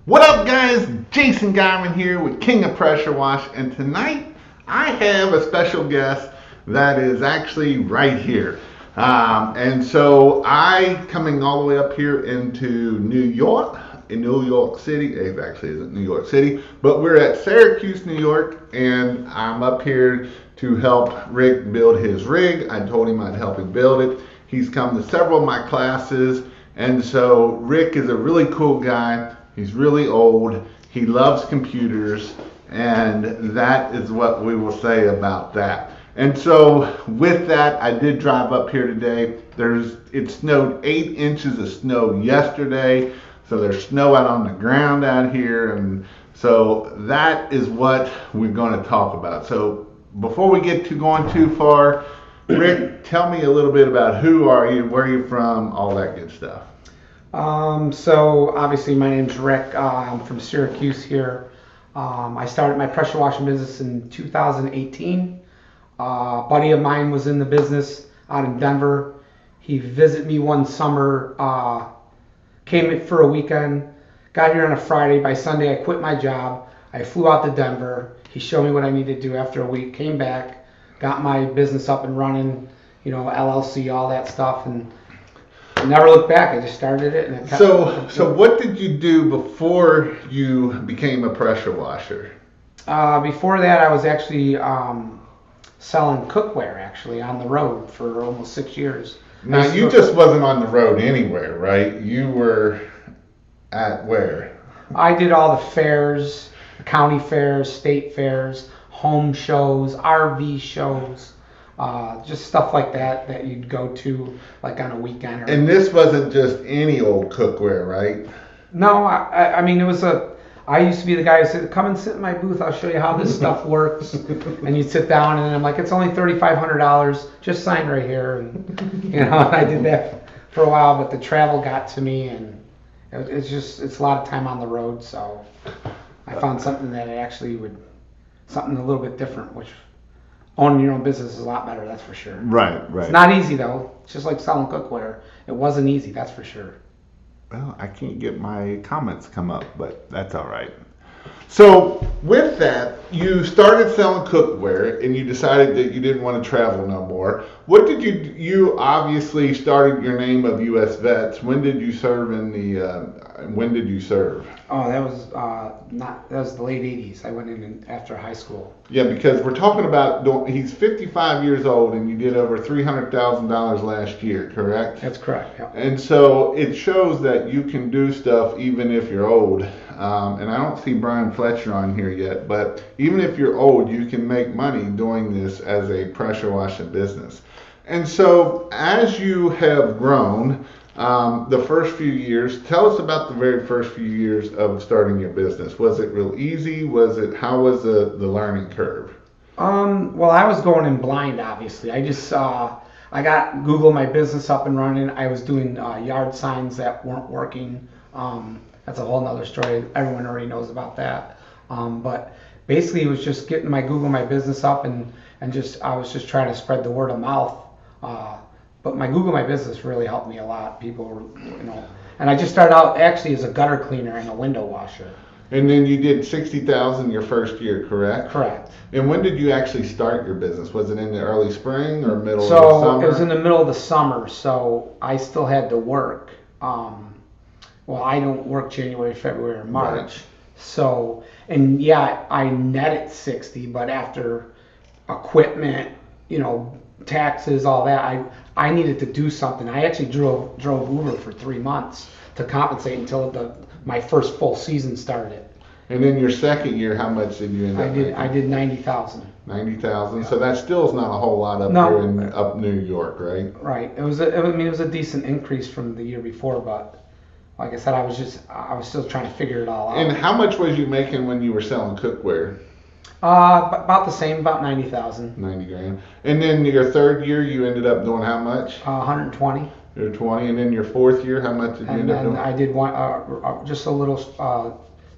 What up, guys? Jason Garman here with King of Pressure Wash, and tonight I have a special guest that is actually right here. And so I coming all the way up here into New York, in New York City. It actually isn't New York City, but we're at Syracuse, New York, and I'm up here to help Rick build his rig. I told him I'd help him build it. He's come to several of my classes, and so Rick is a really cool guy. He's really old. He loves computers, and that is what we will say about that. And so with that, I did drive up here today. It snowed 8 inches of snow yesterday, so there's snow out on the ground out here, and so that is what we're going to talk about. So before we get to going too far, Rick, tell me a little bit about who are you, where are you from, all that good stuff. So obviously my name's Rick. I'm from Syracuse here. I started my pressure washing business in 2018. A buddy of mine was in the business out in Denver. He visited me one summer, came for a weekend, got here on a Friday. By Sunday I quit my job. I flew out to Denver. He showed me what I needed to do after a week, came back, got my business up and running, LLC, all that stuff, and I never looked back. I just started it. And So what did you do before you became a pressure washer? Before that, I was actually selling cookware actually on the road for almost 6 years. Now you just wasn't on the road anywhere, right? You were at where? I did all the fairs, county fairs, state fairs, home shows, RV shows. Just stuff like that you'd go to like on a weekend. And this wasn't just any old cookware, right? No, I mean it was I used to be the guy who said, "Come and sit in my booth. I'll show you how this stuff works." And you'd sit down, and I'm like, "It's only $3,500. Just sign right here." And and I did that for a while, but the travel got to me, and it's a lot of time on the road. So I found something that something a little bit different, which. Owning your own business is a lot better, that's for sure. Right. It's not easy though. It's just like selling cookware. It wasn't easy, that's for sure. Well, I can't get my comments come up, but that's all right. So with that, you started selling cookware and you decided that you didn't want to travel no more. What did you obviously started your name of U.S. Vets. When did you serve when did you serve? Oh, that was the late 80s. I went in after high school. Yeah, because we're talking about, he's 55 years old and you did over $300,000 last year, correct? That's correct, yeah. And so it shows that you can do stuff even if you're old. And I don't see Brian Fletcher on here yet, but even if you're old, you can make money doing this as a pressure washing business. And so as you have grown, the first few years, tell us about the very first few years of starting your business. Was it real easy? How was the learning curve? Well, I was going in blind, obviously. I got Google my business up and running. I was doing yard signs that weren't working. That's a whole nother story. Everyone already knows about that. But basically, it was just getting my Google my business up and I was just trying to spread the word of mouth. But my Google my business really helped me a lot. People were, and I just started out actually as a gutter cleaner and a window washer. And then you did $60,000 your first year, correct? Correct. And when did you actually start your business? Was it in the early spring or middle of the So summer? it was in the middle of the summer, so I still had to work. Well, I don't work January, February, or March. Right. So, and yeah, I netted 60, but after equipment, taxes, all that, I needed to do something. I actually drove Uber for 3 months to compensate until my first full season started. And then your second year, how much did you end up making? I did 90,000. 90,000. So that still is not a whole lot up here in up New York, right? Right. It was a decent increase from the year before, but like I said, I was still trying to figure it all out. And how much was you making when you were selling cookware? About the same, about 90,000. 90 grand. And then your third year, you ended up doing how much? 120. You're 20. And then your fourth year, how much did you end up doing? And I did one, just a little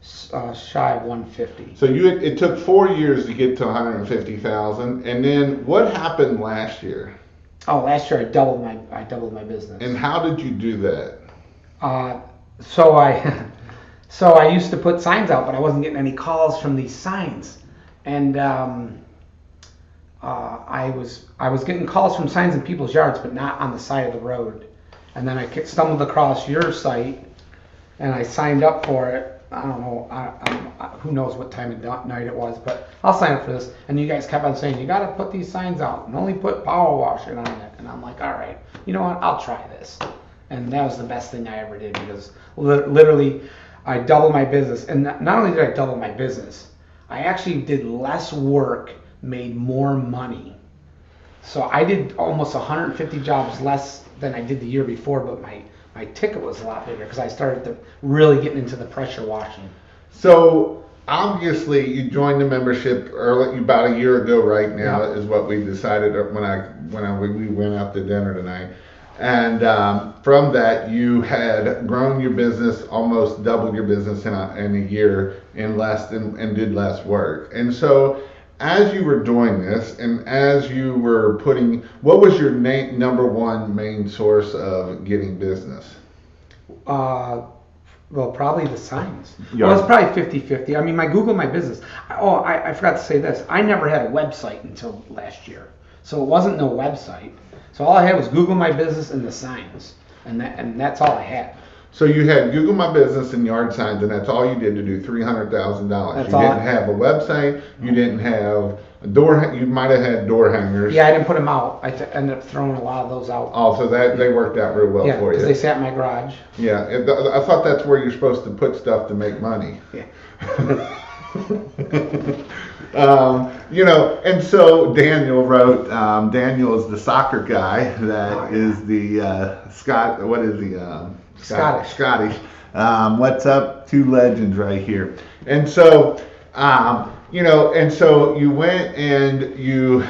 shy of 150. So it took 4 years to get to 150,000. And then what happened last year? Oh, last year I doubled my business. And how did you do that? So I So I used to put signs out, but I wasn't getting any calls from these signs. And I was getting calls from signs in people's yards, but not on the side of the road. And then I stumbled across your site, and I signed up for it. I don't know, who knows what time of night it was, but I'll sign up for this. And you guys kept on saying, you got to put these signs out and only put power washing on it. And I'm like, all right, you know what, I'll try this. And that was the best thing I ever did, because literally I doubled my business. And not only did I double my business, I actually did less work, made more money. So I did almost 150 jobs less than I did the year before, but my ticket was a lot bigger because I started really getting into the pressure washing. So obviously you joined the membership early, about a year ago right now, is what we decided when we went out to dinner tonight. And from that, you had grown your business, almost doubled your business in a year and did less work. And so as you were doing this, and as you were what was your number one main source of getting business? Well, probably the signs. Yeah. Well, it's probably 50-50. I mean, Google My Business. I forgot to say this. I never had a website until last year. So it wasn't no website. So all I had was Google My Business and the signs. And that's all I had. So you had Google My Business and yard signs, and that's all you did to do $300,000. You didn't have a website. You didn't have a door. You might have had door hangers. Yeah, I didn't put them out. I ended up throwing a lot of those out. Oh, so they worked out real well for you. Yeah, because they sat in my garage. Yeah, I thought that's where you're supposed to put stuff to make money. Yeah. And so Daniel wrote. Daniel is the soccer guy that is the Scott. What is he? Scottish. What's up? Two legends right here. And so, and so you went and you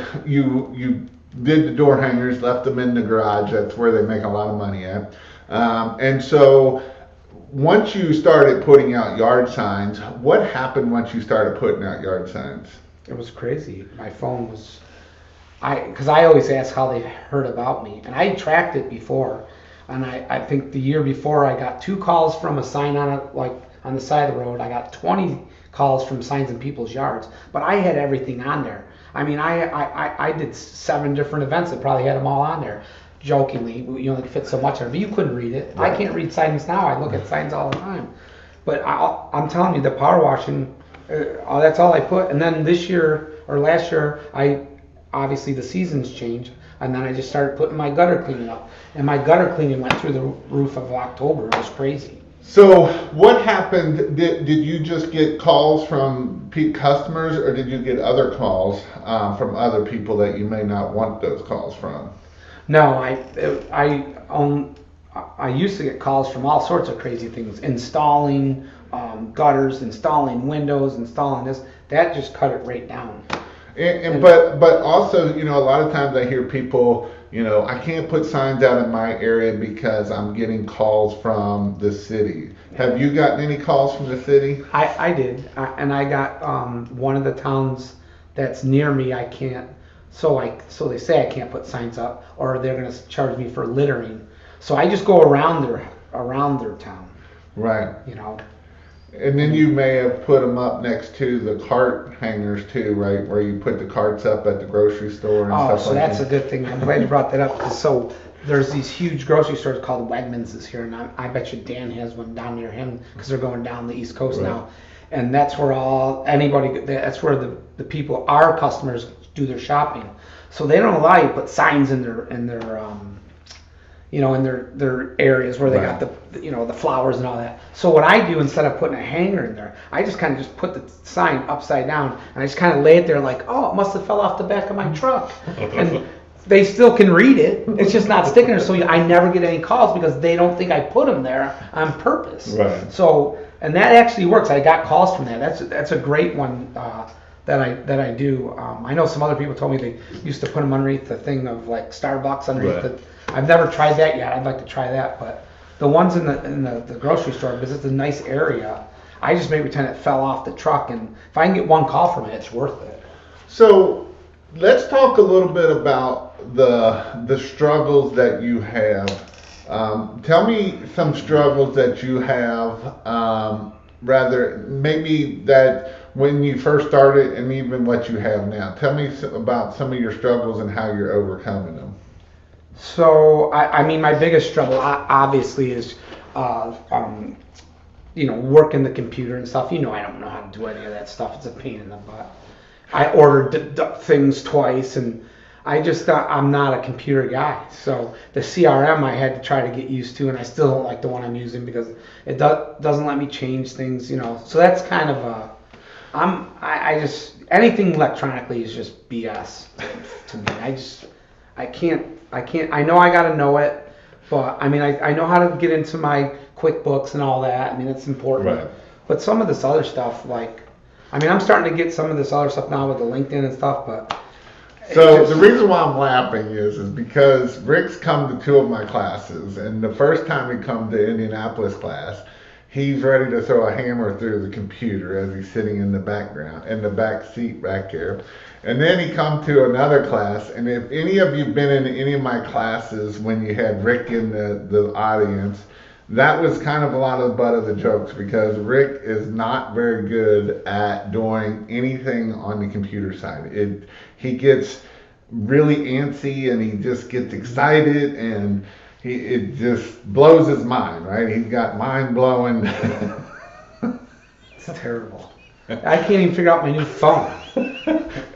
did the door hangers, left them in the garage. That's where they make a lot of money at. And so once you started putting out yard signs, what happened once you started putting out yard signs? It was crazy. My phone was, because I always ask how they heard about me, and I tracked it before. And I think the year before I got 2 calls from a sign on the side of the road. I got 20 calls from signs in people's yards. But I had everything on there. I mean, I did 7 different events that probably had them all on there. Jokingly, you only fit so much on it, but you couldn't read it. Right. I can't read signs now. I look at signs all the time. But I'm telling you, the power washing, that's all I put. And then this year or last year, obviously the seasons changed. And then I just started putting my gutter cleaning up. And my gutter cleaning went through the roof of October. It was crazy. So what happened? Did you just get calls from customers, or did you get other calls from other people that you may not want those calls from? No, I used to get calls from all sorts of crazy things. Installing gutters, installing windows, installing this. That just cut it right down. But also, a lot of times I hear people, I can't put signs out in my area because I'm getting calls from the city. Have you gotten any calls from the city? I did, and I got one of the towns that's near me. I can't. So they say I can't put signs up, or they're going to charge me for littering. So I just go around their town. Right. And then Mm-hmm. you may have put them up next to the cart hangers too, right? Where you put the carts up at the grocery store and stuff like that. So that's a good thing. I'm glad you brought that up. So there's these huge grocery stores called Wegmans is here, and I bet you Dan has one down near him because they're going down the East Coast now. And that's where that's where the people, our customers, do their shopping. So they don't allow you to put signs in their areas where they got the flowers and all that. So what I do, instead of putting a hanger in there, I just kind of just put the sign upside down, and I just kind of lay it there like, oh, it must have fell off the back of my truck. And they still can read it. It's just not sticking there. So I never get any calls because they don't think I put them there on purpose. Right. So, and that actually works. I got calls from that. That's a great one that I do. I know some other people told me they used to put them underneath the thing of like Starbucks underneath the. I've never tried that yet. I'd like to try that, but the ones in the grocery store, because it's a nice area, I just may pretend it fell off the truck, and if I can get one call from it, it's worth it. So let's talk a little bit about the struggles that you have. Tell me some struggles that you have rather maybe that when you first started and even what you have now. Tell me about some of your struggles and how you're overcoming them. So, I mean, my biggest struggle obviously is, working the computer and stuff. I don't know how to do any of that stuff. It's a pain in the butt. I ordered things twice, and I'm not a computer guy. So the CRM I had to try to get used to, and I still don't like the one I'm using because it doesn't let me change things. So that's kind of I just anything electronically is just BS to me. I can't. I know I got to know it, but I mean, I know how to get into my QuickBooks and all that. I mean, it's important. Right. But some of this other stuff, I'm starting to get some of this other stuff now with the LinkedIn and stuff, but. So the reason why I'm laughing is because Rick's come to two of my classes, and the first time he come to Indianapolis class, he's ready to throw a hammer through the computer as he's sitting in the back seat back there. And then he come to another class, and if any of you been in any of my classes when you had Rick in the audience, that was kind of a lot of the butt of the jokes because Rick is not very good at doing anything on the computer side. He gets really antsy and he just gets excited and it just blows his mind, right? He's got mind blowing. It's terrible. I can't even figure out my new phone.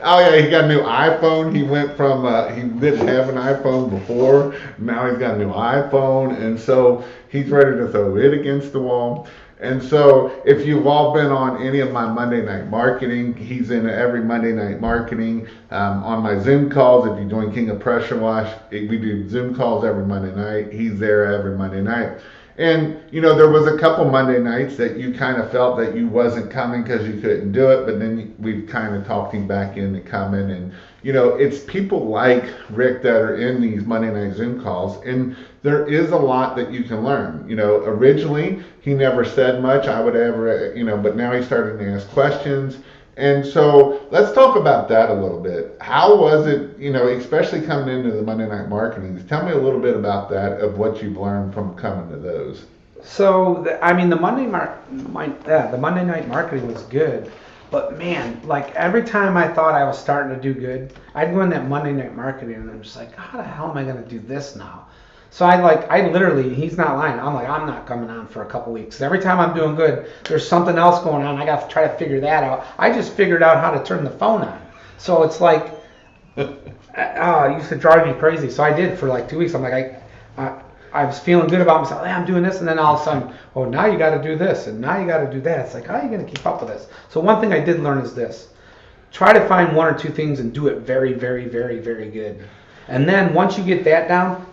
Oh yeah, he got a new iPhone. He went from he didn't have an iPhone before. Now he's got a new iPhone, and so he's ready to throw it against the wall. And so if you've all been on any of my Monday night marketing, he's in every Monday night marketing. On my Zoom calls, if you're doing King of Pressure Wash, we do Zoom calls every Monday night. He's there every Monday night. And, there was a couple Monday nights that you kind of felt that you wasn't coming because you couldn't do it, but then we've kind of talked him back into coming. And, it's people like Rick that are in these Monday night Zoom calls, and there is a lot that you can learn. Originally, he never said much, I would ever, but now he's starting to ask questions. And so let's talk about that a little bit. How was it, especially coming into the Monday night marketing? Tell me a little bit about that, of what you've learned from coming to those. So, the Monday night marketing was good. But man, every time I thought I was starting to do good, I'd go in that Monday night marketing and I'm just like, how the hell am I going to do this now? So I literally, he's not lying. I'm not coming on for a couple weeks. Every time I'm doing good, there's something else going on. I got to try to figure that out. I just figured out how to turn the phone on. So it's like, it used to drive me crazy. So I did for 2 weeks. I'm like, I was feeling good about myself. Hey, I'm doing this. And then all of a sudden, oh, now you got to do this. And now you got to do that. It's like, how are you going to keep up with this? So one thing I did learn is this. Try to find one or two things and do it very, very, very, very good. And then once you get that down,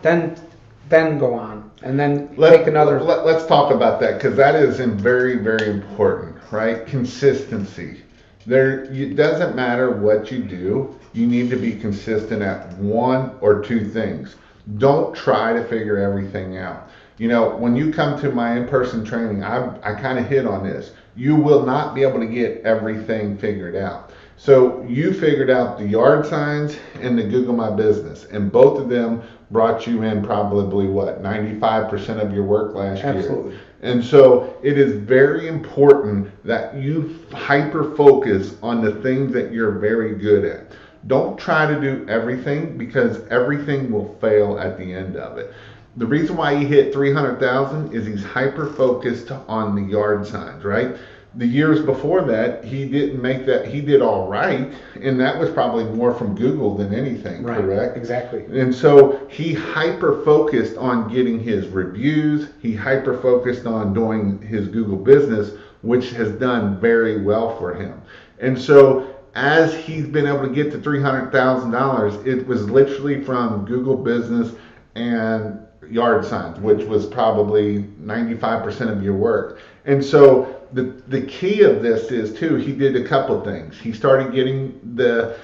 then go on, and then take another. Let's talk about that, because that is very, very important, right? Consistency. It doesn't matter what you do. You need to be consistent at one or two things. Don't try to figure everything out. When you come to my in-person training, I kind of hit on this. You will not be able to get everything figured out. So you figured out the yard signs and the Google My Business, and both of them brought you in probably 95% of your work last year. Absolutely. And so it is very important that you hyper focus on the things that you're very good at. Don't try to do everything, because everything will fail at the end of it. The reason why he hit 300,000 is he's hyper focused on the yard signs, right? The years before that, he didn't make that. He did all right, and that was probably more from Google than anything, right, correct? Exactly. And so he hyper-focused on getting his reviews. He hyper-focused on doing his Google business, which has done very well for him. And so as he's been able to get to $300,000, it was literally from Google business and yard signs, which was probably 95% of your work. And so the key of this is too, he did a couple things. He started getting the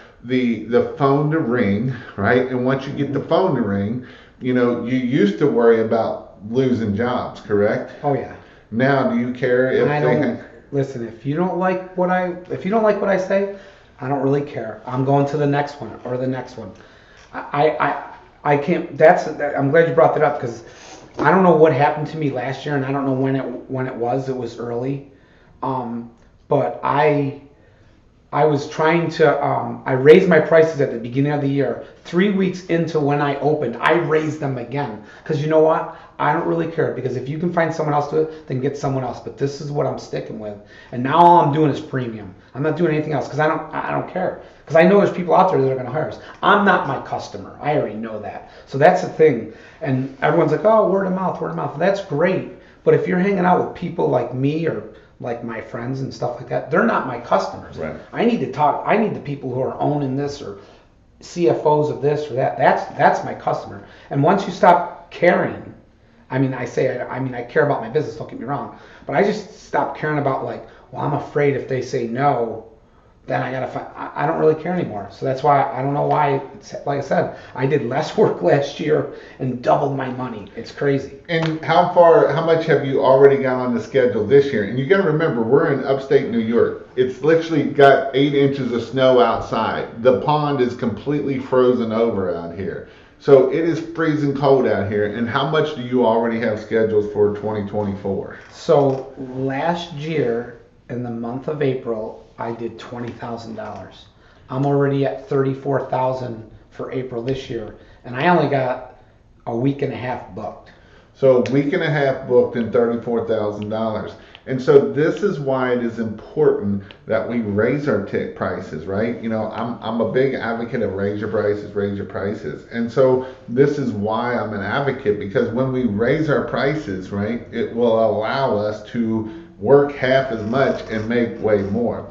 phone to ring, right? And once you get the phone to ring, you used to worry about losing jobs, correct? Oh yeah. Now, do you care if listen, if you don't like what I say, I don't really care. I'm going to the next one or the next one. I can't. I'm glad you brought that up, because I don't know what happened to me last year, and I don't know when it was. It was early. But I was trying to, I raised my prices at the beginning of the year. 3 weeks into when I opened, I raised them again. Because you know what? I don't really care. Because if you can find someone else to do it, then get someone else. But this is what I'm sticking with. And now all I'm doing is premium. I'm not doing anything else because I don't care. Because I know there's people out there that are going to hire us. I'm not my customer. I already know that. So that's the thing. And everyone's like, oh, word of mouth, word of mouth. That's great. But if you're hanging out with people like me or like my friends and stuff like that, they're not my customers. Right. I need the people who are owning this or CFOs of this or that. That's my customer. And once you stop caring, I care about my business, don't get me wrong, but I just stop caring about like, well, I'm afraid if they say no, then I gotta find, I don't really care anymore. So that's why, I don't know why, like I said, I did less work last year and doubled my money. It's crazy. And how much have you already got on the schedule this year? And you got to remember, we're in upstate New York. It's literally got 8 inches of snow outside. The pond is completely frozen over out here. So it is freezing cold out here. And how much do you already have scheduled for 2024? So last year, in the month of April, I did $20,000. I'm already at $34,000 for April this year, and I only got a week and a half booked. So a week and a half booked and $34,000. And so this is why it is important that we raise our ticket prices, right? You know, I'm a big advocate of raise your prices. And so this is why I'm an advocate, because when we raise our prices, right, it will allow us to work half as much and make way more.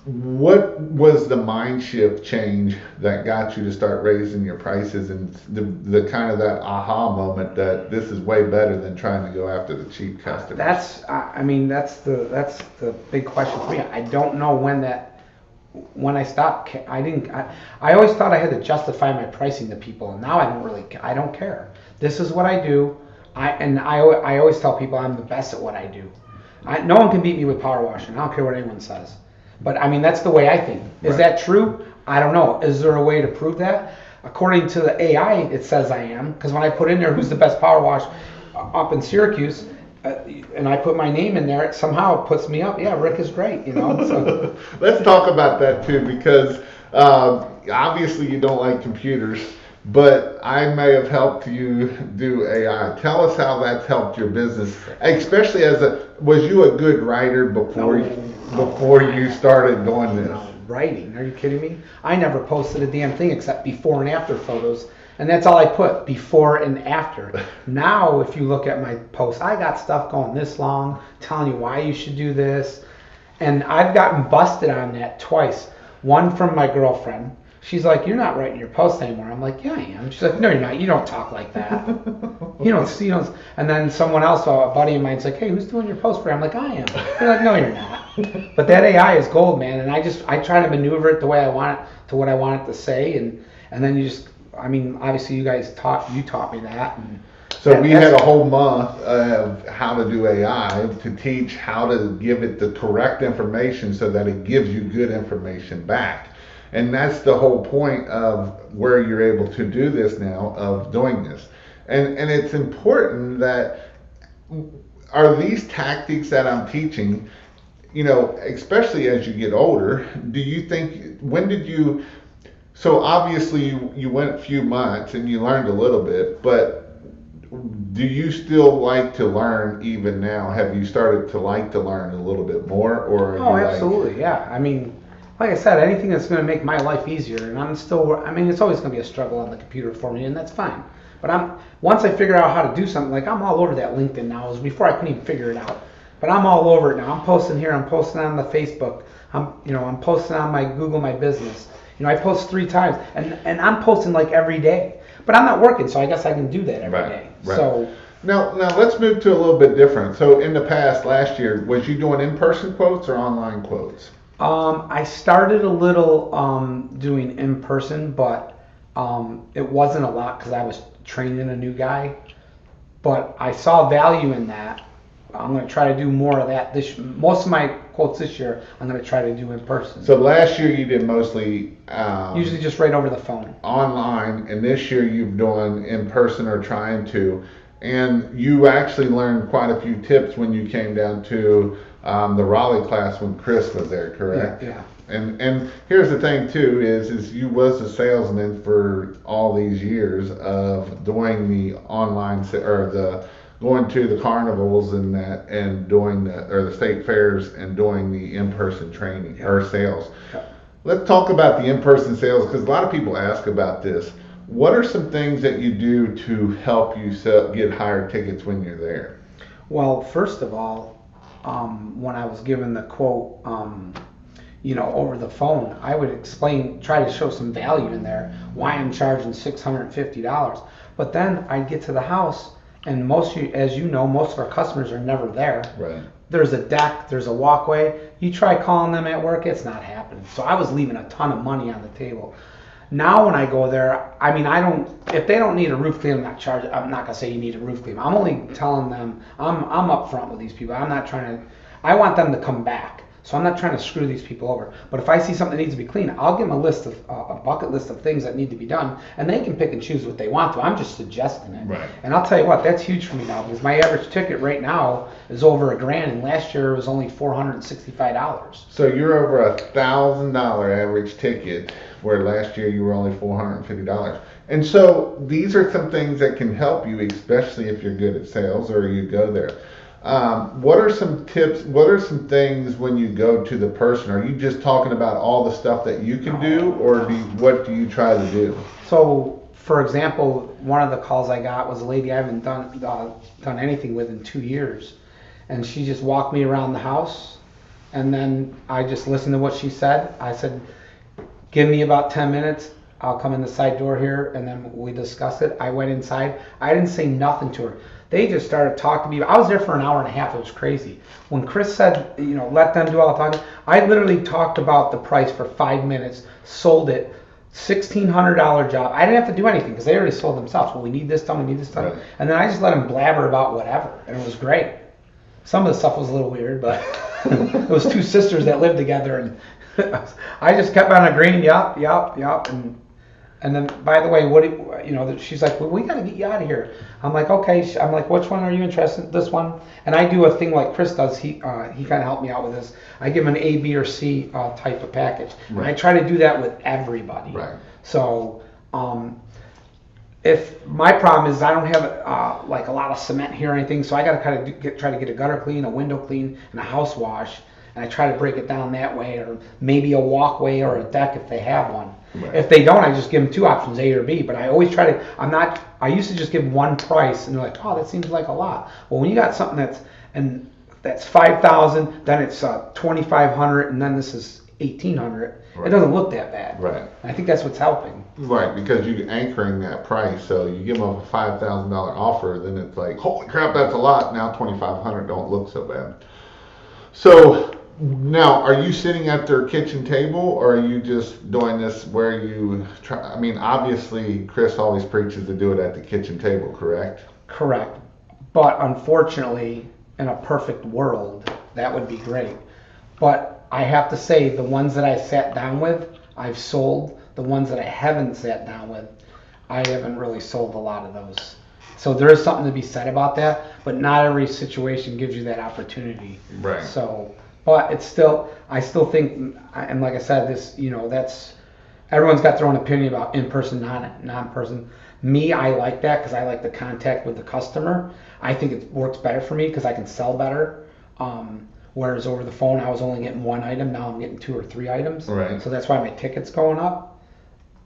What was the mind shift change that got you to start raising your prices, and the kind of that aha moment that this is way better than trying to go after the cheap customers? That's the big question for me. I don't know when I stopped. I always thought I had to justify my pricing to people, and now I don't care. This is what I do. I always tell people I'm the best at what I do. No one can beat me with power washing. I don't care what anyone says. But that's the way I think. Is that true? I don't know. Is there a way to prove that? According to the AI, it says I am. Because when I put in there who's the best power wash up in Syracuse, and I put my name in there, it somehow puts me up. Yeah, Rick is great. So. Let's talk about that too, because obviously you don't like computers. But I may have helped you do AI. Tell us how that's helped your business, especially was you a good writer before you started doing this? Writing? Are you kidding me? I never posted a damn thing except before and after photos, and that's all I put, before and after. Now, if you look at my posts, I got stuff going this long, telling you why you should do this, and I've gotten busted on that twice. One from my girlfriend. She's like, you're not writing your posts anymore. I'm like, yeah, I am. She's like, no, you're not. You don't talk like that. You don't see. And then someone else, a buddy of mine's like, hey, who's doing your post for you? I'm like, I am. They're like, no, you're not. But that AI is gold, man. And I try to maneuver it the way I want it, to what I want it to say. And then you just, obviously you guys taught me that. And so we had a whole month of how to do AI to teach how to give it the correct information so that it gives you good information back. And that's the whole point of where you're able to do this now, of doing this. And it's important that, are these tactics that I'm teaching, especially as you get older, do you think, so obviously you went a few months and you learned a little bit, but do you still like to learn even now? Have you started to like to learn a little bit more? Or absolutely, yeah. Like I said, anything that's going to make my life easier, and it's always going to be a struggle on the computer for me, and that's fine. But once I figure out how to do something, like I'm all over that LinkedIn now. Before I couldn't even figure it out, but I'm all over it now. I'm posting here, I'm posting on the Facebook, I'm posting on my Google My Business. I post 3 times, and I'm posting like every day. But I'm not working, so I guess I can do that every day. Right. So now let's move to a little bit different. So in the past, last year, was you doing in-person quotes or online quotes? I started a little doing in person, but it wasn't a lot because I was training a new guy. But I saw value in that. I'm going to try to do more of that. Most of my quotes this year, I'm going to try to do in person. So last year you did mostly usually just right over the phone, online, and this year you've done in person or trying to. And you actually learned quite a few tips when you came down to the Raleigh class when Chris was there, correct? Yeah. And here's the thing too is you was a salesman for all these years of doing the online or the going to the carnivals and that and doing the state fairs and doing the in-person training or sales. Yeah. Let's talk about the in-person sales because a lot of people ask about this. What are some things that you do to help you get higher tickets when you're there? Well, first of all, when I was given the quote, over the phone, I would try to show some value in there, why I'm charging $650. But then I'd get to the house, and as you know, most of our customers are never there. Right. There's a deck, there's a walkway. You try calling them at work, it's not happening. So I was leaving a ton of money on the table. Now when I go there, if they don't need a roof clean, I'm not gonna say you need a roof clean. I'm only telling them, I'm upfront with these people. I want them to come back. So I'm not trying to screw these people over. But if I see something that needs to be cleaned, I'll give them a bucket list of things that need to be done, and they can pick and choose what they want to. I'm just suggesting it. Right. And I'll tell you what, that's huge for me now because my average ticket right now is over $1,000, and last year it was only $465. So you're over $1,000 average ticket, where last year you were only $450. And so these are some things that can help you, especially if you're good at sales or you go there. What are some tips? What are some things when you go to the person? Are you just talking about all the stuff that you can do, or what do you try to do? So, for example, one of the calls I got was a lady I haven't done anything with in 2 years, and she just walked me around the house, and then I just listened to what she said. I said, "Give me about 10 minutes. I'll come in the side door here," and then we discussed it. I went inside. I didn't say nothing to her. They just started talking to me. I was there for an hour and a half. It was crazy. When Chris said, let them do all the talking, I literally talked about the price for 5 minutes, sold it, $1,600 job. I didn't have to do anything because they already sold themselves. Well, we need this done, we need this done. Right. And then I just let them blabber about whatever, and it was great. Some of the stuff was a little weird, but it was two sisters that lived together, and I just kept on agreeing, yup. And then, by the way, she's like, well, we got to get you out of here. I'm like, okay. I'm like, which one are you interested in? This one? And I do a thing like Chris does. He kind of helped me out with this. I give him an A, B, or C type of package. Right. And I try to do that with everybody. Right. So, if my problem is I don't have like a lot of cement here or anything, so I got to kind of try to get a gutter clean, a window clean, and a house wash. And I try to break it down that way, or maybe a walkway or a deck if they have one. Right. If they don't, I just give them two options, A or B. But I always try to. I used to just give one price, and they're like, "Oh, that seems like a lot." Well, when you got something that's $5,000, then it's $2,500, and then this is $1,800. Right. It doesn't look that bad. Right. And I think that's what's helping. Right, because you're anchoring that price. So you give them a $5,000 offer, then it's like, holy crap, that's a lot. Now $2,500 don't look so bad. So. Now, are you sitting at their kitchen table, or are you just doing this where you try? I mean, obviously, Chris always preaches to do it at the kitchen table, correct? Correct. But unfortunately, in a perfect world, that would be great. But I have to say, the ones that I sat down with, I've sold. The ones that I haven't sat down with, I haven't really sold a lot of those. So there is something to be said about that, but not every situation gives you that opportunity. Right. So. But I still think, and like I said, that's, everyone's got their own opinion about in-person, non-person. Me, I like that because I like the contact with the customer. I think it works better for me because I can sell better. Whereas over the phone, I was only getting one item. Now I'm getting 2 or 3 items. Right. So that's why my ticket's going up.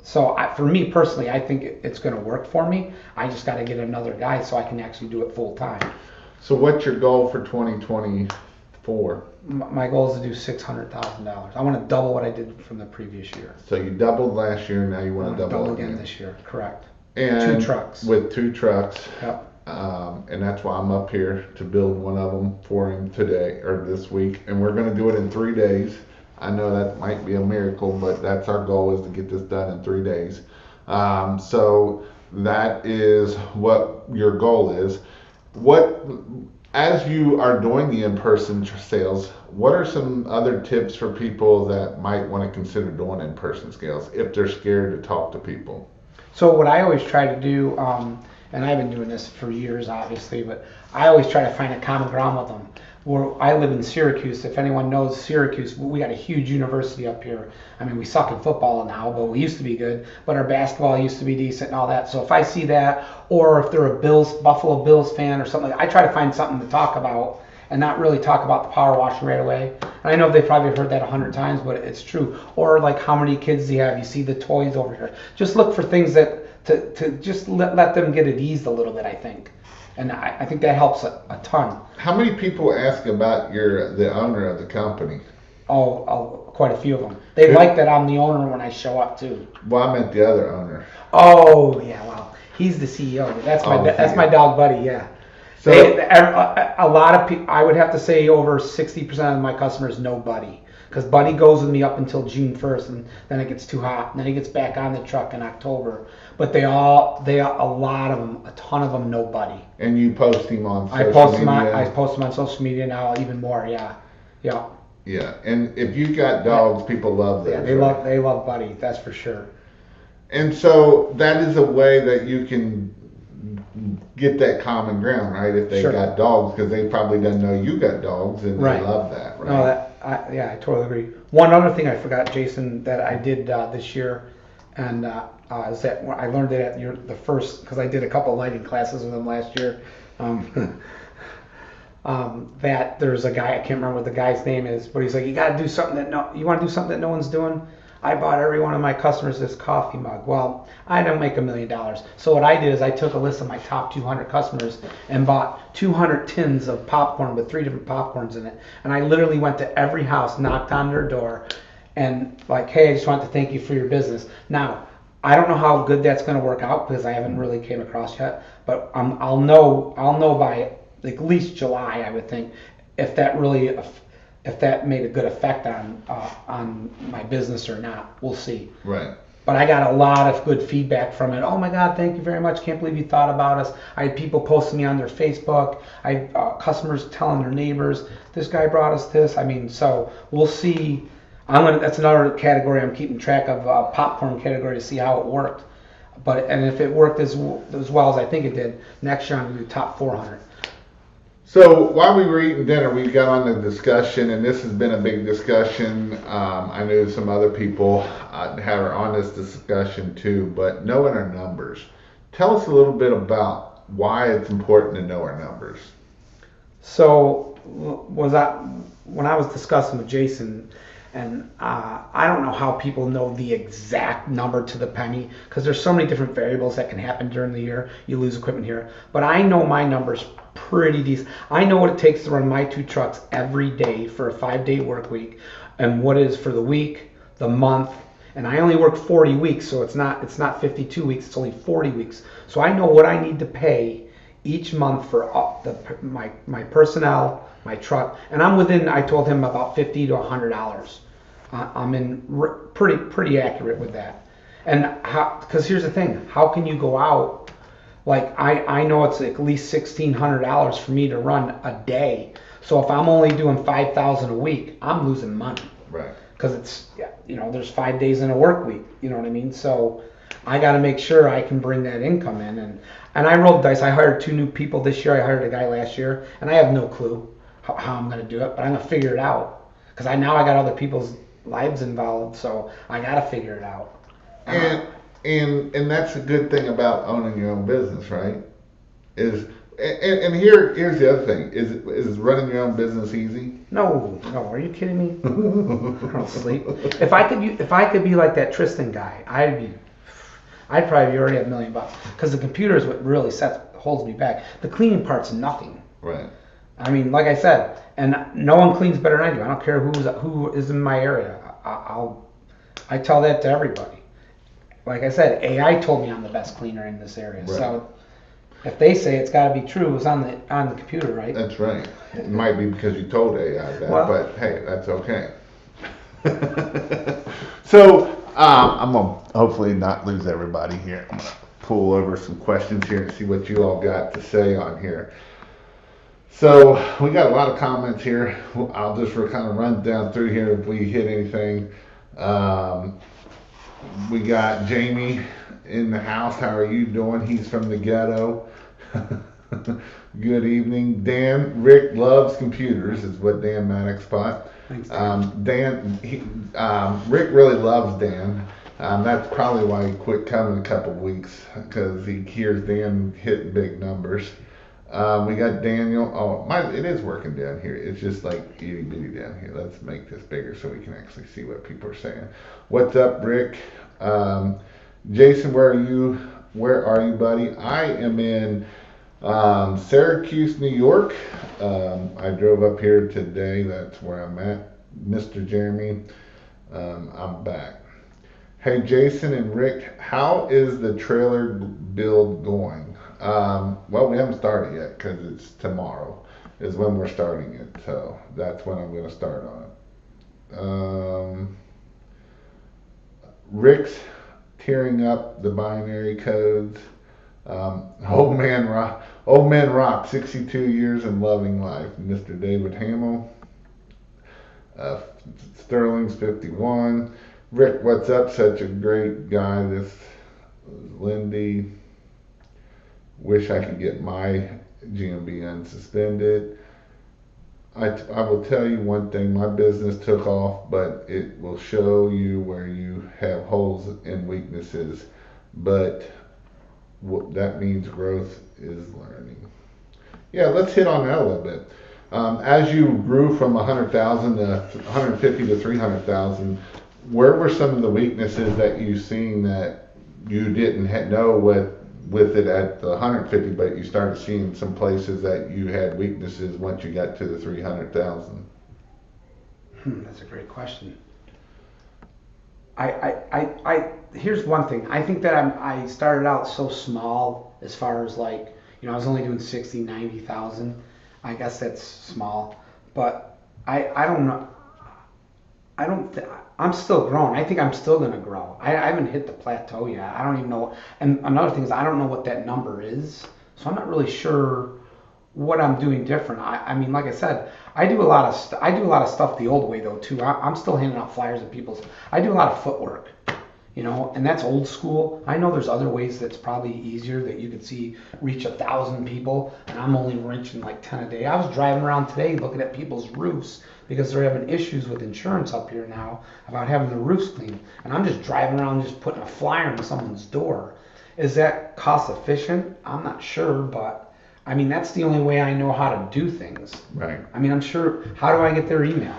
So for me personally, I think it's going to work for me. I just got to get another guy so I can actually do it full time. So what's your goal for 2024? My goal is to do $600,000. I want to double what I did from the previous year. So you doubled last year, now you want to double again this year. Correct. And 2 trucks. With 2 trucks. Yep. And that's why I'm up here to build one of them for him today or this week. And we're going to do it in 3 days. I know that might be a miracle, but that's our goal, is to get this done in 3 days. So that is what your goal is. As you are doing the in-person sales, what are some other tips for people that might want to consider doing in-person sales if they're scared to talk to people? So what I always try to do, and I've been doing this for years, obviously, but I always try to find a common ground with them. where I live in Syracuse. If anyone knows Syracuse, we got a huge university up here. I mean, we suck in football now, but we used to be good. But our basketball used to be decent and all that. So if I see that, or if they're a Buffalo Bills fan or something, I try to find something to talk about and not really talk about the power washing right away. And I know they probably heard that 100 times, but it's true. Or like, how many kids do you have? You see the toys over here. Just look for things that to just let them get it eased a little bit, I think. And I think that helps a ton. How many people ask about the owner of the company? Oh, quite a few of them. They like that I'm the owner when I show up too. Well, I meant the other owner. Oh yeah, well, he's the CEO. That's my dog Buddy. Yeah. So a lot of people, I would have to say over 60% of my customers know Buddy, because Buddy goes with me up until June 1st, and then it gets too hot, and then he gets back on the truck in October. But a lot of them, a ton of them know Buddy. And you post him on social media? I post him on social media now even more. Yeah. Yeah, and if you got dogs, people love those. Yeah, they love Buddy. That's for sure. And so that is a way that you can get that common ground, right? If they got dogs, because they probably didn't know you got dogs, and they love that, right? No, I totally agree. One other thing I forgot, Jason, that I did this year, and is that I learned it at the first, because I did a couple of lighting classes with them last year. That there's a guy, I can't remember what the guy's name is, but he's like, you want to do something that no one's doing? I bought every one of my customers this coffee mug. Well, I don't make $1 million. So what I did is I took a list of my top 200 customers and bought 200 tins of popcorn with 3 different popcorns in it. And I literally went to every house, knocked on their door, and like, hey, I just want to thank you for your business. Now, I don't know how good that's going to work out, because I haven't really came across yet. But I'll know by at least July, I would think, if that made a good effect on my business or not. We'll see. Right. But I got a lot of good feedback from it. Oh my God, thank you very much. Can't believe you thought about us. I had people posting me on their Facebook. I had customers telling their neighbors, this guy brought us this. I mean, so we'll see. That's another category I'm keeping track of, popcorn category, to see how it worked. And if it worked as well as I think it did, next year I'm going to do top 400. So while we were eating dinner, we got on the discussion, and this has been a big discussion. I knew some other people are on this discussion too, but knowing our numbers. Tell us a little bit about why it's important to know our numbers. So when I was discussing with Jason, and I don't know how people know the exact number to the penny, because there's so many different variables that can happen during the year. You lose equipment here. But I know my numbers pretty decent. I know what it takes to run my 2 trucks every day for a 5-day work week, and what it is for the week, the month. And I only work 40 weeks, so it's not 52 weeks, it's only 40 weeks. So I know what I need to pay each month for my personnel, my truck, and I'm within, I told him, about $50 to $100. I'm in pretty accurate with that. And because here's the thing, how can you go out, like I know it's at least $1,600 for me to run a day. So if I'm only doing 5,000 a week, I'm losing money. Right. Because it's, there's 5 days in a work week, you know what I mean? So I got to make sure I can bring that income in. And I rolled dice. I hired 2 new people this year. I hired a guy last year, and I have no clue how I'm going to do it, but I'm going to figure it out. Because I got other people's lives involved, so I got to figure it out. And that's a good thing about owning your own business, right? Here's the other thing. Is running your own business easy? No. Are you kidding me? I don't sleep. If I could be like that Tristan guy, I'd probably already have $1 million, because the computer is what really holds me back. The cleaning part's nothing. Right. I mean, like I said, and no one cleans better than I do. I don't care who is in my area. I tell that to everybody. Like I said, AI told me I'm the best cleaner in this area. Right. So if they say it's got to be true, it's on the computer, right? That's right. It might be because you told AI that, but hey, that's okay. So I'm gonna hopefully not lose everybody here. I'm gonna pull over some questions here and see what you all got to say on here. So we got a lot of comments here. I'll just kind of run down through here if we hit anything. We got Jamie in the house. How are you doing? He's from the ghetto. Good evening, Dan. Rick loves computers, is what Dan Maddox thought. Thanks, Dan. Rick really loves Dan. That's probably why he quit coming a couple weeks because he hears Dan hitting big numbers. We got Daniel. It is working down here. It's just like itty bitty down here. Let's make this bigger so we can actually see what people are saying. What's up, Rick? Jason, where are you? Where are you, buddy? I am in Syracuse, New York. I drove up here today. That's where I'm at. Mr. Jeremy, I'm back. Hey, Jason and Rick, how is the trailer build going? Well, we haven't started yet because it's tomorrow is when we're starting it. So that's when I'm going to start on it. Rick's tearing up the binary codes. Old man rock, 62 years and loving life. Mr. David Hamill. Sterling's 51. Rick, what's up? Such a great guy. This Lindy. Wish I could get my GMB unsuspended. I will tell you one thing. My business took off, but it will show you where you have holes and weaknesses. But that means growth is learning. Yeah, let's hit on that a little bit. As you grew from 100,000 to 150 to 300,000, where were some of the weaknesses that you seen that you didn't know with it at the 150, but you started seeing some places that you had weaknesses once you got to the 300,000? That's a great question. Here's one thing. I think that I started out so small as far as I was only doing 60, 90,000. I guess that's small, but I don't know. I'm still growing. I think I'm still going to grow. I haven't hit the plateau yet. I don't even know. And another thing is I don't know what that number is. So I'm not really sure what I'm doing different. I mean, like I said, I do a lot of stuff the old way though too. I'm still handing out flyers at people's. I do a lot of footwork, and that's old school. I know there's other ways that's probably easier that you could reach 1,000 people, and I'm only reaching like 10 a day. I was driving around today looking at people's roofs because they're having issues with insurance up here now about having the roofs cleaned, and I'm just driving around just putting a flyer on someone's door. Is that cost efficient? I'm not sure, but I mean that's the only way I know how to do things. Right. I mean, I'm sure. How do I get their email?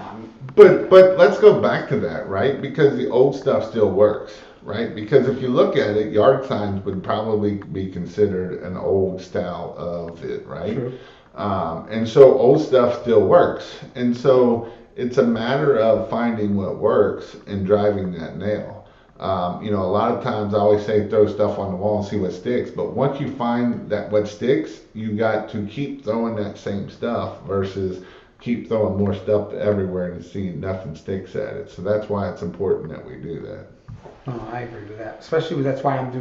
But let's go back to that, right? Because the old stuff still works, right? Because if you look at it, yard signs would probably be considered an old style of it, right? True. And so old stuff still works. And so it's a matter of finding what works and driving that nail. A lot of times I always say throw stuff on the wall and see what sticks. But once you find that what sticks, you got to keep throwing that same stuff versus keep throwing more stuff everywhere and seeing nothing sticks at it. So that's why it's important that we do that. Oh, I agree with that. Especially that's why I'm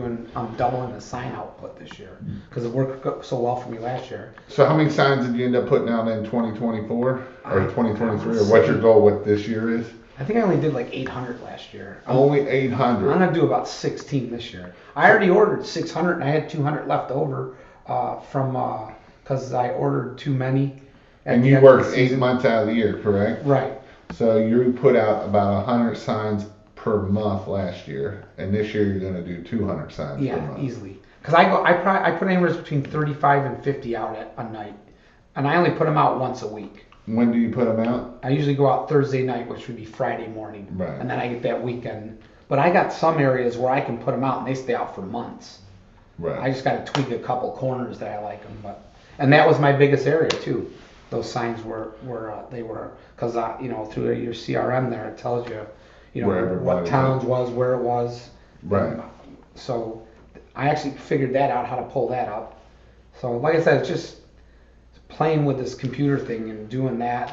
doubling the sign output this year because it worked so well for me last year. So how many signs did you end up putting out in 2024 or 2023, or what your goal with this year is? I think I only did like 800 last year. Only 800. I'm gonna do about 16 this year. I already ordered 600 and I had 200 left over because I ordered too many. And you worked 8 months out of the year, correct? Right. So you put out about 100 signs per month last year, and this year you're going to do 200 signs per month. Yeah, easily. Because I put anywhere between 35 and 50 out at a night, and I only put them out once a week. When do you put them out? I usually go out Thursday night, which would be Friday morning, right. And then I get that weekend. But I got some areas where I can put them out, and they stay out for months. Right. I just got to tweak a couple corners that I like them, and that was my biggest area too. Those signs were because through your CRM there it tells you what towns was, where it was. Right. So I actually figured that out, how to pull that up. So like I said, it's just playing with this computer thing and doing that.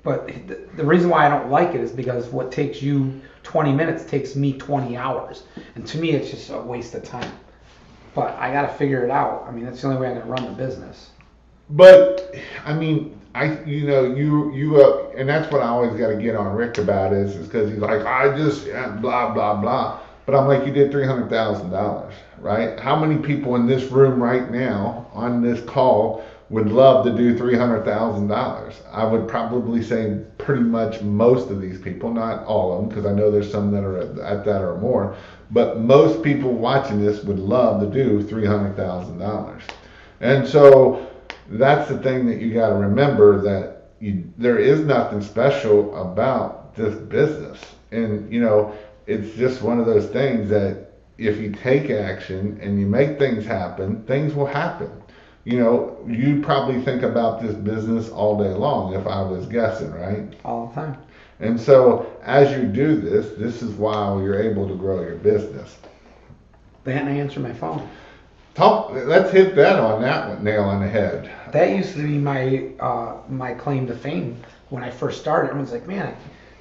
But the reason why I don't like it is because what takes you 20 minutes takes me 20 hours. And to me, it's just a waste of time. But I got to figure it out. I mean, that's the only way I'm going to run the business. But I mean, and that's what I always got to get on Rick about is because he's like, I just blah blah blah. But I'm like, you did $300,000, right? How many people in this room right now on this call would love to do $300,000? I would probably say pretty much most of these people, not all of them, because I know there's some that are at that or more, but most people watching this would love to do $300,000. And so that's the thing that you got to remember, that there is nothing special about this business. And, it's just one of those things that if you take action and you make things happen, things will happen. You probably think about this business all day long, if I was guessing, right? All the time. And so as you do this is why you're able to grow your business. They hadn't answered my phone. Let's hit that on that one, nail on the head. That used to be my claim to fame when I first started. Everyone's like, man,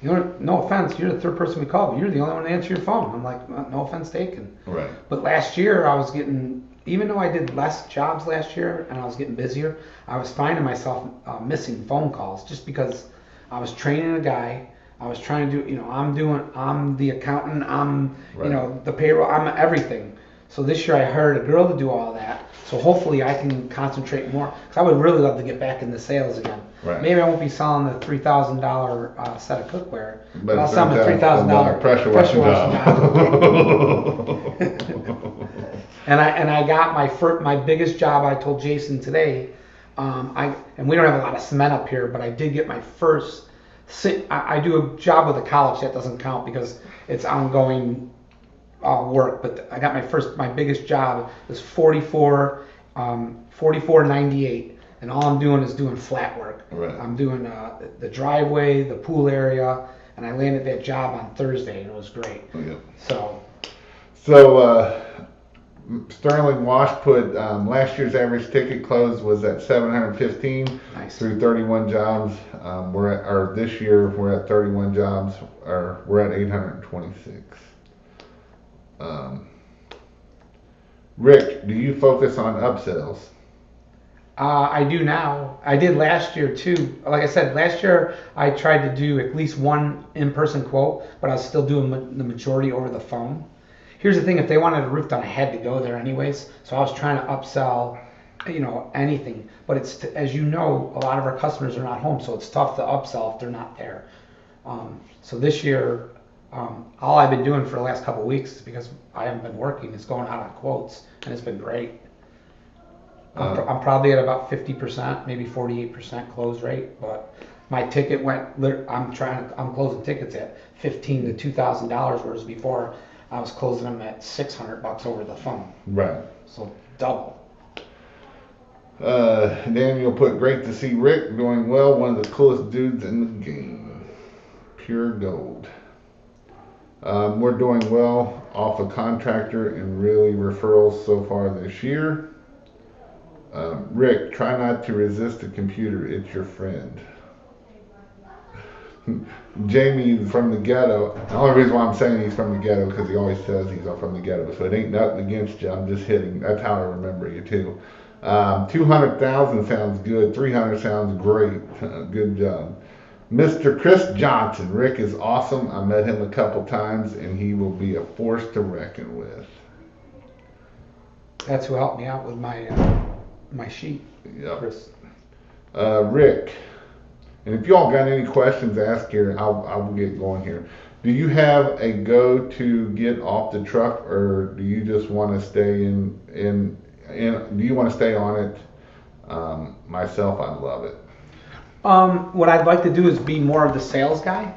no offense, you're the third person we called, but you're the only one to answer your phone. I'm like, no offense taken. Right. But last year I was getting, even though I did less jobs last year and I was getting busier, I was finding myself missing phone calls just because I was training a guy. I was trying to do, I'm the accountant, I'm, right. The payroll, I'm everything. So this year I hired a girl to do all that. So hopefully I can concentrate more. Because I would really love to get back into sales again. Right. Maybe I won't be selling the $3,000 set of cookware, but I'll sell the $3,000 pressure washing job. And I got my biggest job. I told Jason today. And we don't have a lot of cement up here, but I did get my first. I do a job with a college that doesn't count because it's ongoing work. But I got my biggest job is 44.98, and all I'm doing is doing flat work. Right. I'm doing the driveway, the pool area, and I landed that job on Thursday, and it was great. Yeah. So Sterling Wash put last year's average ticket close was at 715. Nice. Through 31 jobs. This year we're at 31 jobs, or we're at 826. Rick, do you focus on upsells? I do now. I did last year too. Like I said, last year I tried to do at least one in-person quote, but I was still doing the majority over the phone. Here's the thing: if they wanted a roof done, I had to go there anyways. So I was trying to upsell, anything. But it's, as you know, a lot of our customers are not home, so it's tough to upsell if they're not there. So this year, all I've been doing for the last couple of weeks, because I haven't been working, is going out on quotes, and it's been great. I'm probably at about 50%, maybe 48% close rate, but my ticket I'm closing tickets at $1,500 to $2,000, whereas before I was closing them at $600 over the phone. Right. So double. Daniel put, great to see Rick doing well, one of the coolest dudes in the game. Pure gold. We're doing well off a contractor and really referrals so far this year. Rick, try not to resist the computer. It's your friend. Jamie from the ghetto. The only reason why I'm saying he's from the ghetto because he always says he's from the ghetto. So it ain't nothing against you. I'm just hitting. That's how I remember you too. 200,000 sounds good. 300 sounds great. Good job. Mr. Chris Johnson. Rick is awesome. I met him a couple times and he will be a force to reckon with. That's who helped me out with my sheet. Yep. Chris. Rick, and if y'all got any questions, ask here. I'll get going here. Do you have a go to get off the truck, or do you just want to stay in? Do you want to stay on it? Myself, I love it. What I'd like to do is be more of the sales guy.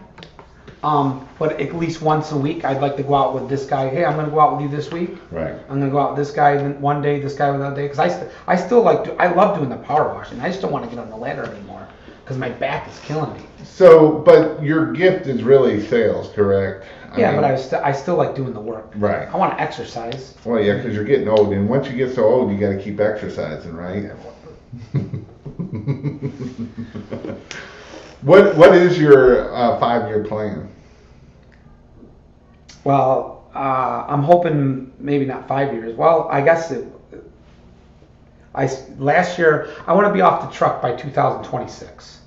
But at least once a week, I'd like to go out with this guy. Hey, I'm going to go out with you this week. Right. I'm going to go out with this guy one day, this guy another day. Because I still I love doing the power washing. I just don't want to get on the ladder anymore because my back is killing me. So, but your gift is really sales, correct? But I still like doing the work. Right. I want to exercise. Well, yeah, because you're getting old, and once you get so old, you got to keep exercising, right? What is your 5-year plan? Well, I'm hoping maybe not 5 years. Well, I guess last year I want to be off the truck by 2026.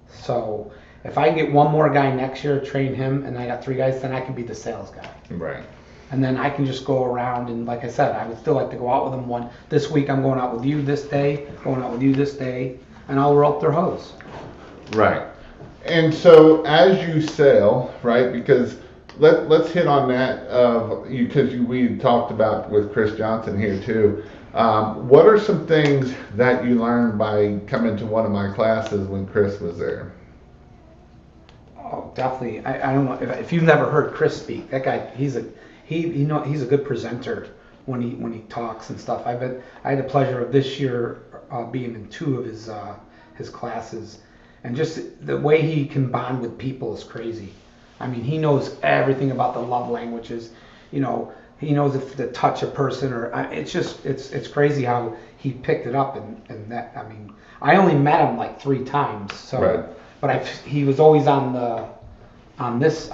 So if I can get one more guy next year, train him, and I got 3 guys, then I can be the sales guy. Right. and then I can just go around and, like I said, I would still like to go out with them. This week I'm going out with you this day, going out with you this day, and I'll rope their hose. Right. And so as you sell, right, because let's hit on that because we talked about with Chris Johnson here too. What are some things that you learned by coming to one of my classes when Chris was there? Oh, definitely. I don't know if you've never heard Chris speak. That guy, he's a good presenter when he talks and stuff. I had the pleasure of this year being in 2 of his classes, and just the way he can bond with people is crazy. I mean, he knows everything about the love languages. You know, he knows if to touch a person it's crazy how he picked it up and that. I mean, I only met him like 3 times, so. Right. But he was always on Mondays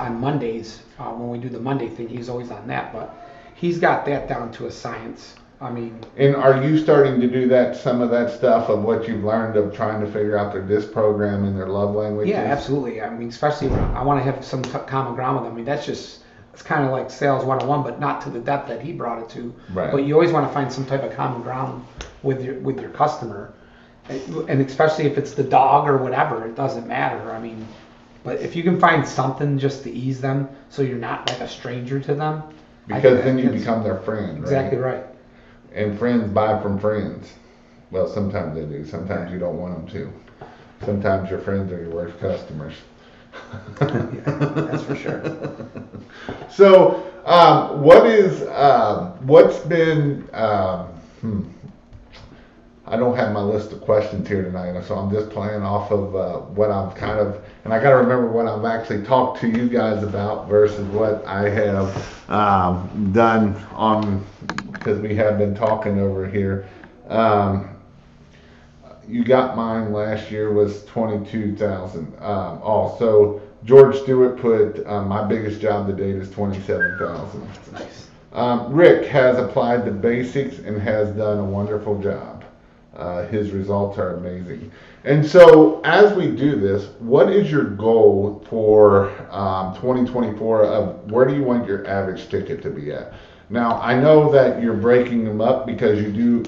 when we do the Monday thing. He's always on that, but he's got that down to a science. I mean. And are you starting to do that? Some of that stuff of what you've learned of trying to figure out their disc program and their love languages? Yeah, absolutely. I mean, especially when I want to have some common ground with them. I mean, it's kind of like sales 101, but not to the depth that he brought it to. Right. But you always want to find some type of common ground with your customer. And especially if it's the dog or whatever, it doesn't matter. I mean, but if you can find something just to ease them so you're not like a stranger to them. Because then you become their friend. Exactly right. And friends buy from friends. Well, sometimes they do. Sometimes you don't want them to. Sometimes your friends are your worst customers. Yeah, that's for sure. So, what's been, I don't have my list of questions here tonight, so I'm just playing off of what I've kind of, and I got to remember what I've actually talked to you guys about versus what I have done on, because we have been talking over here. You got mine last year was 22,000. Also, George Stewart put my biggest job to date is 27,000. That's nice. Rick has applied the basics and has done a wonderful job. His results are amazing. And so as we do this, what is your goal for 2024 of where do you want your average ticket to be at? Now, I know that you're breaking them up because you do,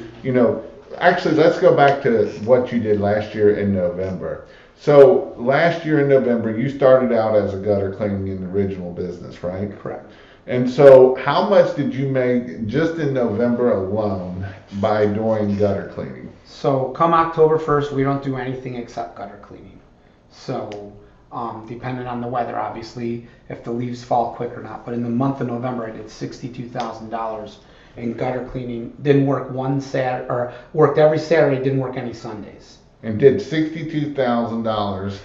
actually, let's go back to what you did last year in November. So last year in November, you started out as a gutter cleaning in the original business, right? Correct. And so how much did you make just in November alone by doing gutter cleaning? So come October 1st, we don't do anything except gutter cleaning. So depending on the weather, obviously, if the leaves fall quick or not. But in the month of November, I did $62,000 in gutter cleaning. Didn't work worked every Saturday, didn't work any Sundays. And did $62,000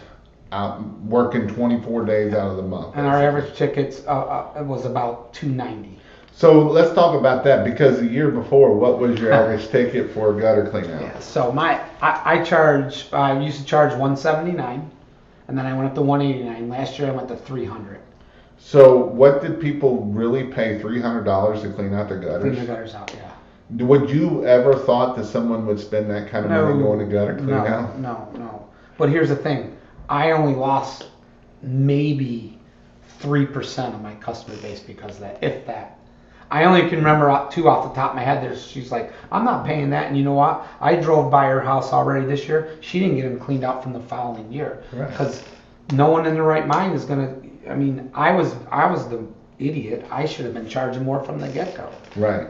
out working 24 days out of the month. And our average tickets was about $290. So let's talk about that, because the year before, what was your average ticket for a gutter clean out? Yeah, so I used to charge $179, and then I went up to $189. Last year I went to $300. So what did people really pay $300 to clean out their gutters? Clean the gutters out, yeah. Would you ever thought that someone would spend that kind of money doing a gutter clean out? No. But here's the thing. I only lost maybe 3% of my customer base because of that, if that. I only can remember 2 off the top of my head. She's like, I'm not paying that. And you know what? I drove by her house already this year. She didn't get them cleaned out from the following year. Because no one in their right mind is going to, I mean, I was the idiot. I should have been charging more from the get-go. Right.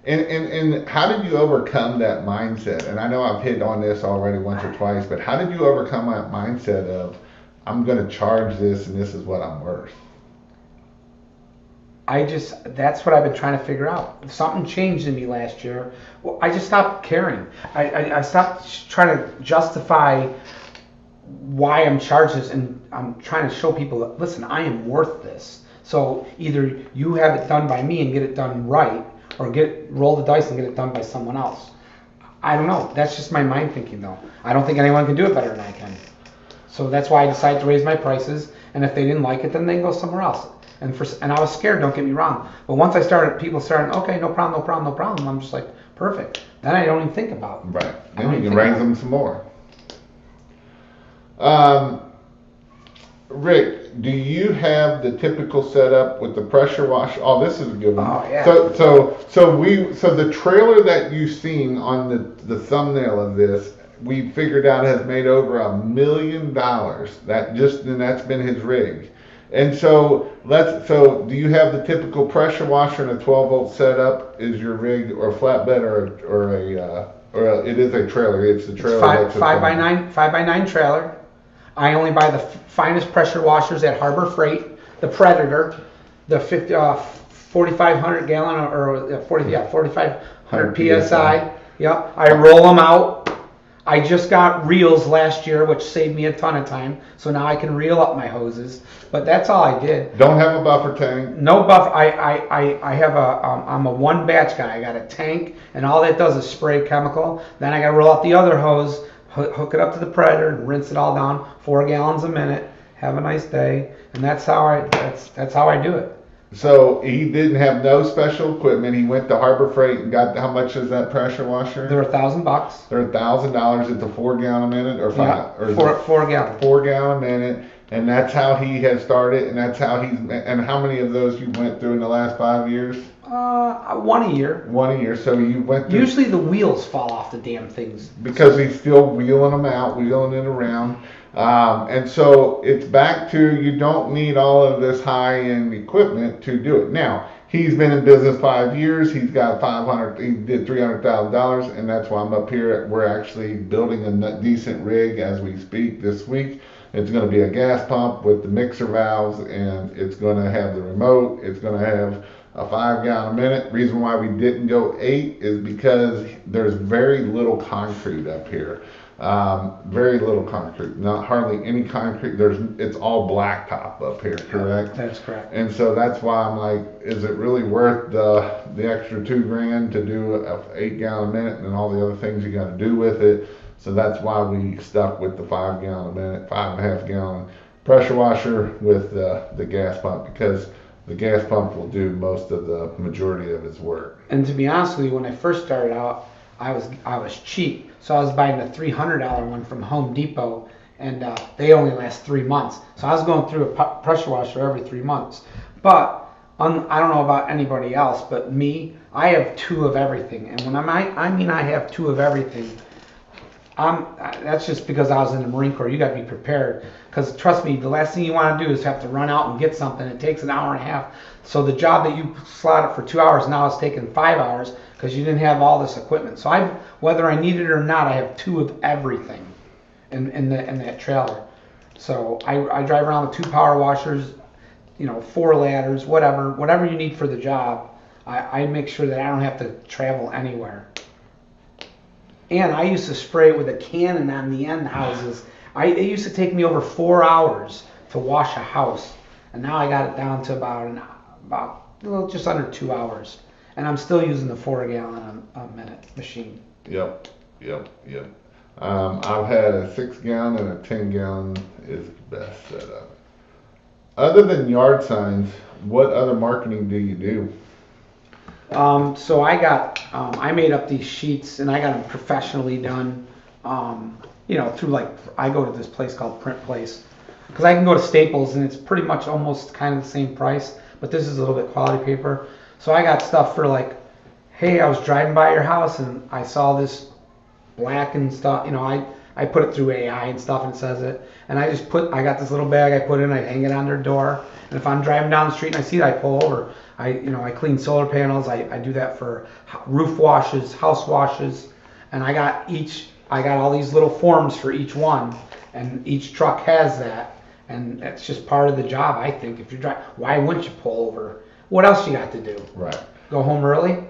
And how did you overcome that mindset? And I know I've hit on this already once or twice, but how did you overcome that mindset of, I'm going to charge this and this is what I'm worth? That's what I've been trying to figure out. Something changed in me last year. Well, I just stopped caring. I stopped trying to justify why I'm charged this, and I'm trying to show people that, listen, I am worth this. So either you have it done by me and get it done right, or roll the dice and get it done by someone else. I don't know. That's just my mind thinking, though. I don't think anyone can do it better than I can. So that's why I decided to raise my prices, and if they didn't like it, then they can go somewhere else. And I was scared, don't get me wrong. But once people started, okay, no problem. I'm just like, perfect. Then I don't even think about it. Right. Then you can raise them some more. Rick, do you have the typical setup with the pressure wash? Oh, this is a good one. Oh, yeah. So the trailer that you've seen on the thumbnail of this, we figured out has made over $1 million. That's been his rig. And so do you have the typical pressure washer and a 12-volt setup? Is your rig or flatbed or it is a trailer? It's the trailer. It's 5x9 trailer. I only buy the finest pressure washers at Harbor Freight, the Predator, the 4,500 gallon or 4,500 psi. Yep. I roll them out. I just got reels last year, which saved me a ton of time. So now I can reel up my hoses. But that's all I did. Don't have a buffer tank. No buffer. I have I'm a one batch guy. I got a tank, and all that does is spray chemical. Then I got to roll out the other hose, hook it up to the Predator, and rinse it all down. 4 gallons a minute. Have a nice day. And that's how I do it. So he didn't have no special equipment. He went to Harbor Freight and got, how much is that pressure washer? They're $1,000. They're $1,000. It's a 4 gallon a minute or 5? Yeah, or 4 gallon. 4 gallon a minute, and that's how he has started, and that's how and how many of those you went through in the last 5 years? One a year. One a year. So you went through. Usually the wheels fall off the damn things. Because he's still wheeling them out, wheeling it around. And so it's back to, you don't need all of this high-end equipment to do it. Now, he's been in business 5 years. He's got he did $300,000, and that's why I'm up here. We're actually building a decent rig as we speak this week. It's going to be a gas pump with the mixer valves, and it's going to have the remote. It's going to have a 5 gallon a minute. Reason why we didn't go 8 is because there's very little concrete up here. Very little concrete, not hardly any concrete. It's all blacktop up here, correct? That's correct. And so that's why I'm like, is it really worth the extra $2,000 to do a 8 gallon a minute and all the other things you got to do with it? So that's why we stuck with the 5 gallon a minute, 5.5 gallon pressure washer with the gas pump, because the gas pump will do most of the majority of its work. And to be honest with you, when I first started out, I was cheap, so I was buying the $300 one from Home Depot, and they only last 3 months. So I was going through a pressure washer every 3 months. But I don't know about anybody else, but me, I have 2 of everything. And when I mean I have 2 of everything, that's just because I was in the Marine Corps. You got to be prepared, because trust me, the last thing you want to do is have to run out and get something. It takes an hour and a half. So the job that you slot for 2 hours now is taking 5 hours because you didn't have all this equipment. So whether I need it or not, I have 2 of everything in that trailer. So I drive around with 2 power washers, 4 ladders, whatever you need for the job. I make sure that I don't have to travel anywhere. And I used to spray it with a cannon on the end houses. It used to take me over 4 hours to wash a house, and now I got it down to about just under 2 hours, and I'm still using the 4 gallon a minute machine. Yep. I've had a 6 gallon and a 10 gallon is the best setup. Other than yard signs, what other marketing do you do? So I made up these sheets, and I got them professionally done. Through I go to this place called Print Place, because I can go to Staples and it's pretty much almost kind of the same price, but this is a little bit quality paper. So I got stuff for hey, I was driving by your house and I saw this black and stuff. I put it through AI and stuff, and it says it. And I got this little bag I put in, I hang it on their door. And if I'm driving down the street and I see it, I pull over. I clean solar panels. I do that for roof washes, house washes. And I got all these little forms for each one. And each truck has that. And that's just part of the job, I think. If you're driving, why wouldn't you pull over? What else you got to do? Right. Go home early?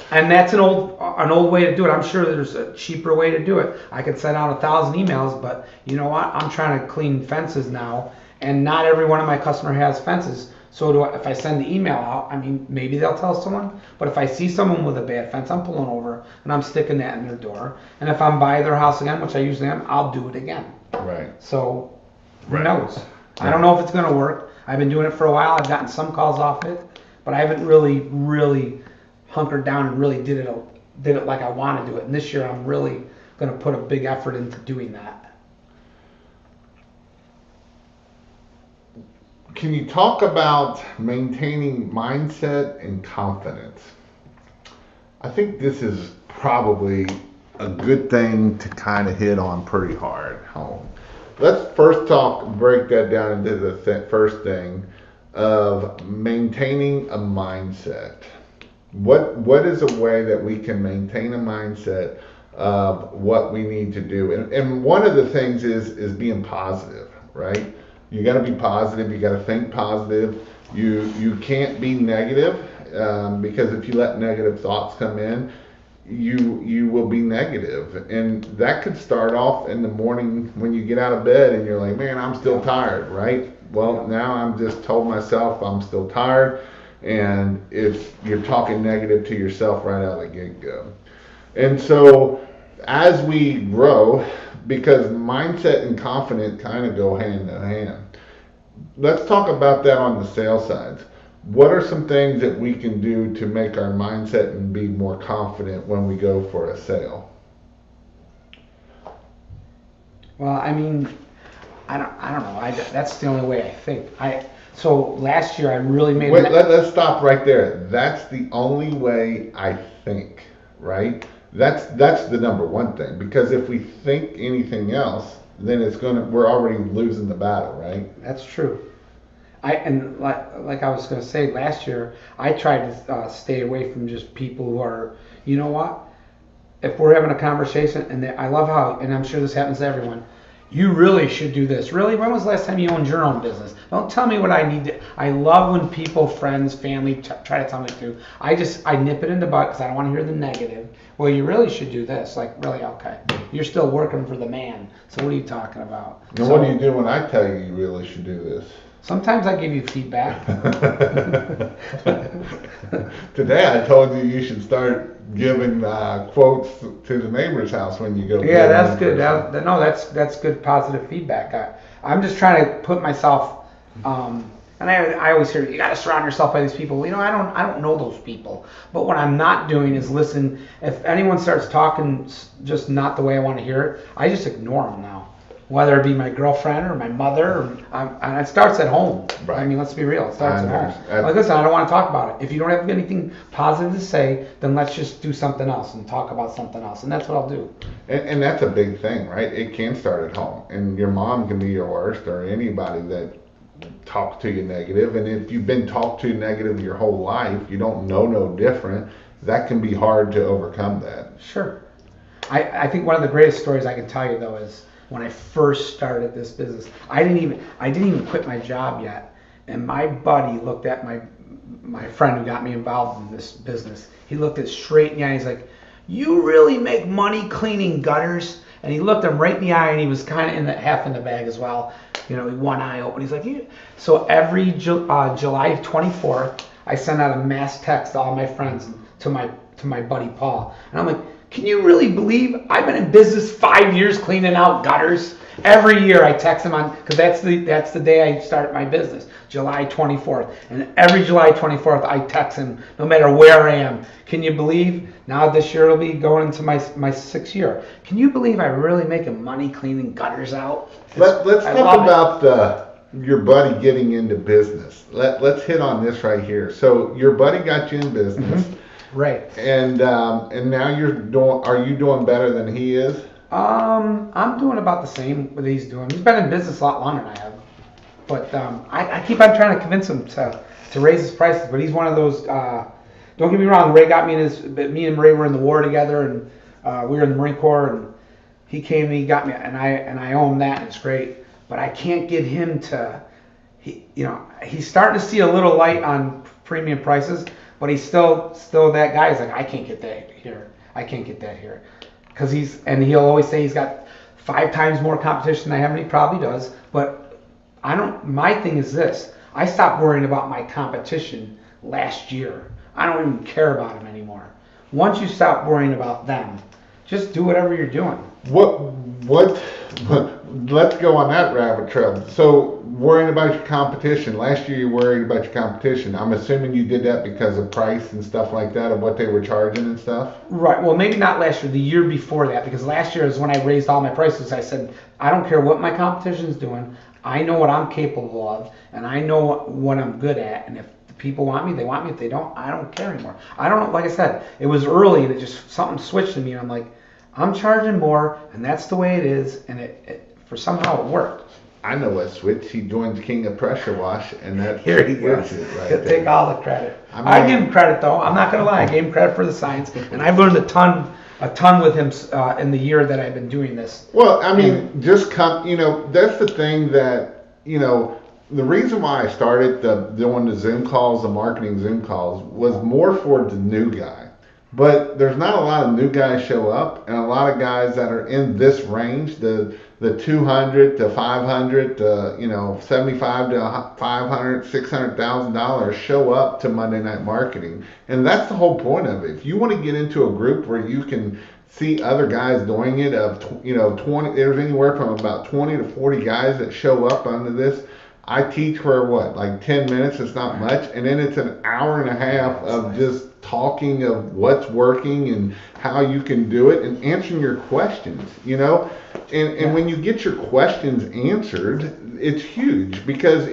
And that's an old way to do it. I'm sure there's a cheaper way to do it. I could send out 1,000 emails, but you know what? I'm trying to clean fences now, and not every one of my customer has fences. So if I send the email out, maybe they'll tell someone. But if I see someone with a bad fence, I'm pulling over and I'm sticking that in their door. And if I'm by their house again, which I usually am, I'll do it again. Right. So who knows? I don't know if it's going to work. I've been doing it for a while. I've gotten some calls off it, but I haven't really hunkered down and really did it like I want to do it. And this year I'm really going to put a big effort into doing that. Can you talk about maintaining mindset and confidence? I think this is probably a good thing to kind of hit on pretty hard home. Let's first break that down into the first thing of maintaining a mindset. What is a way that we can maintain a mindset of what we need to do? And one of the things is being positive, right? You got to be positive. You got to think positive. You can't be negative because if you let negative thoughts come in, you will be negative, and that could start off in the morning when you get out of bed and you're like, man, I'm still tired, right? Well, now I'm just told myself I'm still tired, and if you're talking negative to yourself right out of the get-go. And so as we grow, because mindset and confidence kind of go hand in hand, let's talk about that on the sales side. What are some things that we can do to make our mindset and be more confident when we go for a sale? Well, I mean, I don't know. That's the only way I think. So last year I really made. Wait, let's stop right there. That's the only way I think, right? That's the number one thing, because if we think anything else, then we're already losing the battle, right? That's true. Like I was going to say, last year I tried to stay away from just people who are, you know what? If we're having a conversation, and I love how, and I'm sure this happens to everyone, you really should do this. Really? When was the last time you owned your own business? Don't tell me what I need to. I love when people, friends, family try to tell me to. I nip it in the butt because I don't want to hear the negative. Well, you really should do this. Like, really? Okay. You're still working for the man. So what are you talking about? And what do you do when I tell you really should do this? Sometimes I give you feedback. Today I told you should start giving quotes to the neighbor's house when you go. Yeah, that's good. That's good positive feedback. I'm just trying to put myself, and I always hear, you got to surround yourself by these people. You know, I don't know those people. But what I'm not doing is listen. If anyone starts talking just not the way I want to hear it, I just ignore them now. Whether it be my girlfriend or my mother, and it starts at home. Right. I mean, let's be real. It starts at home. Like, listen, I don't want to talk about it. If you don't have anything positive to say, then let's just do something else and talk about something else. And that's what I'll do. And that's a big thing, right? It can start at home. And your mom can be your worst, or anybody that talks to you negative. And if you've been talked to negative your whole life, you don't know no different, that can be hard to overcome that. Sure. I think one of the greatest stories I can tell you, though, is when I first started this business. I didn't even quit my job yet, and my buddy looked at my friend who got me involved in this business. He looked it straight in the eye. He's like, "You really make money cleaning gutters?" And he looked him right in the eye, and he was kind of half in the bag as well. You know, one eye open. He's like, "Yeah." So every July 24th, I send out a mass text to all my friends, to my buddy Paul, and I'm like, can you really believe I've been in business 5 years cleaning out gutters? Every year I text him on, because that's the day I start my business, July 24th. And every July 24th I text him, no matter where I am. Can you believe? Now this year it'll be going into my 6th year. Can you believe I'm really making money cleaning gutters out? Let's talk about your buddy getting into business. Let's hit on this right here. So your buddy got you in business. Mm-hmm. Right. And now are you doing better than he is? I'm doing about the same what he's doing. He's been in business a lot longer than I have. But I keep on trying to convince him to raise his prices. But he's one of those, don't get me wrong, Ray got me me and Ray were in the war together, and we were in the Marine Corps, and he came and he got me, and I own that, and it's great. But I can't get him to, he's starting to see a little light on premium prices. But he's still that guy. He's like, I can't get that here. I can't get that here. Because he'll always say he's got 5 times more competition than I have, and he probably does. But my thing is this. I stopped worrying about my competition last year. I don't even care about them anymore. Once you stop worrying about them, just do whatever you're doing. Let's go on that rabbit trail. So worrying about your competition. Last year you worried about your competition. I'm assuming you did that because of price and stuff like that, of what they were charging and stuff? Right. Well, maybe not last year, the year before that, because last year is when I raised all my prices. I said, I don't care what my competition's doing. I know what I'm capable of, and I know what I'm good at. And if the people want me, they want me. If they don't, I don't care anymore. I don't know. Like I said, it was early, and it just something switched in me, and I'm like, I'm charging more, and that's the way it is. And it for somehow it worked. I know what switch. He joined King of Pressure Wash, and that Here he goes. He'll take all the credit. I give him credit though. I'm not gonna lie. I gave him credit for the science, and I've learned a ton with him in the year that I've been doing this. Well, I mean, that's the thing that, the reason why I started doing the Zoom calls, the marketing Zoom calls, was more for the new guy. But there's not a lot of new guys show up, and a lot of guys that are in this range, the 200 to 500 to 75 to 500, $600,000 show up to Monday Night Marketing, and that's the whole point of it. If you want to get into a group where you can see other guys doing it, 20, there's anywhere from about 20 to 40 guys that show up under this. I teach for like 10 minutes, it's not much, and then it's an hour and a half of just talking of what's working and how you can do it and answering your questions, and when you get your questions answered, it's huge, because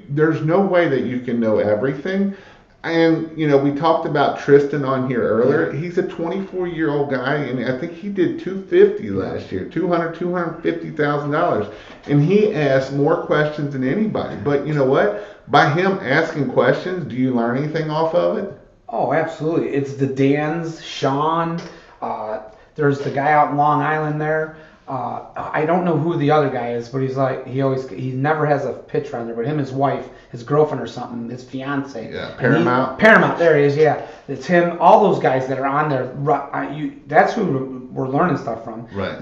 there's no way that you can know everything. And, we talked about Tristan on here earlier. He's a 24-year-old guy, and I think he did $250 last year, $250,000. And he asked more questions than anybody. But you know what? By him asking questions, do you learn anything off of it? Oh, absolutely. It's the Dans, Sean. There's the guy out in Long Island there. I don't know who the other guy is, but he never has a picture on there, but his wife, his girlfriend or something, his fiance. Yeah, Paramount. Paramount, there he is, yeah. It's him, all those guys that are on there. That's who we're learning stuff from. Right.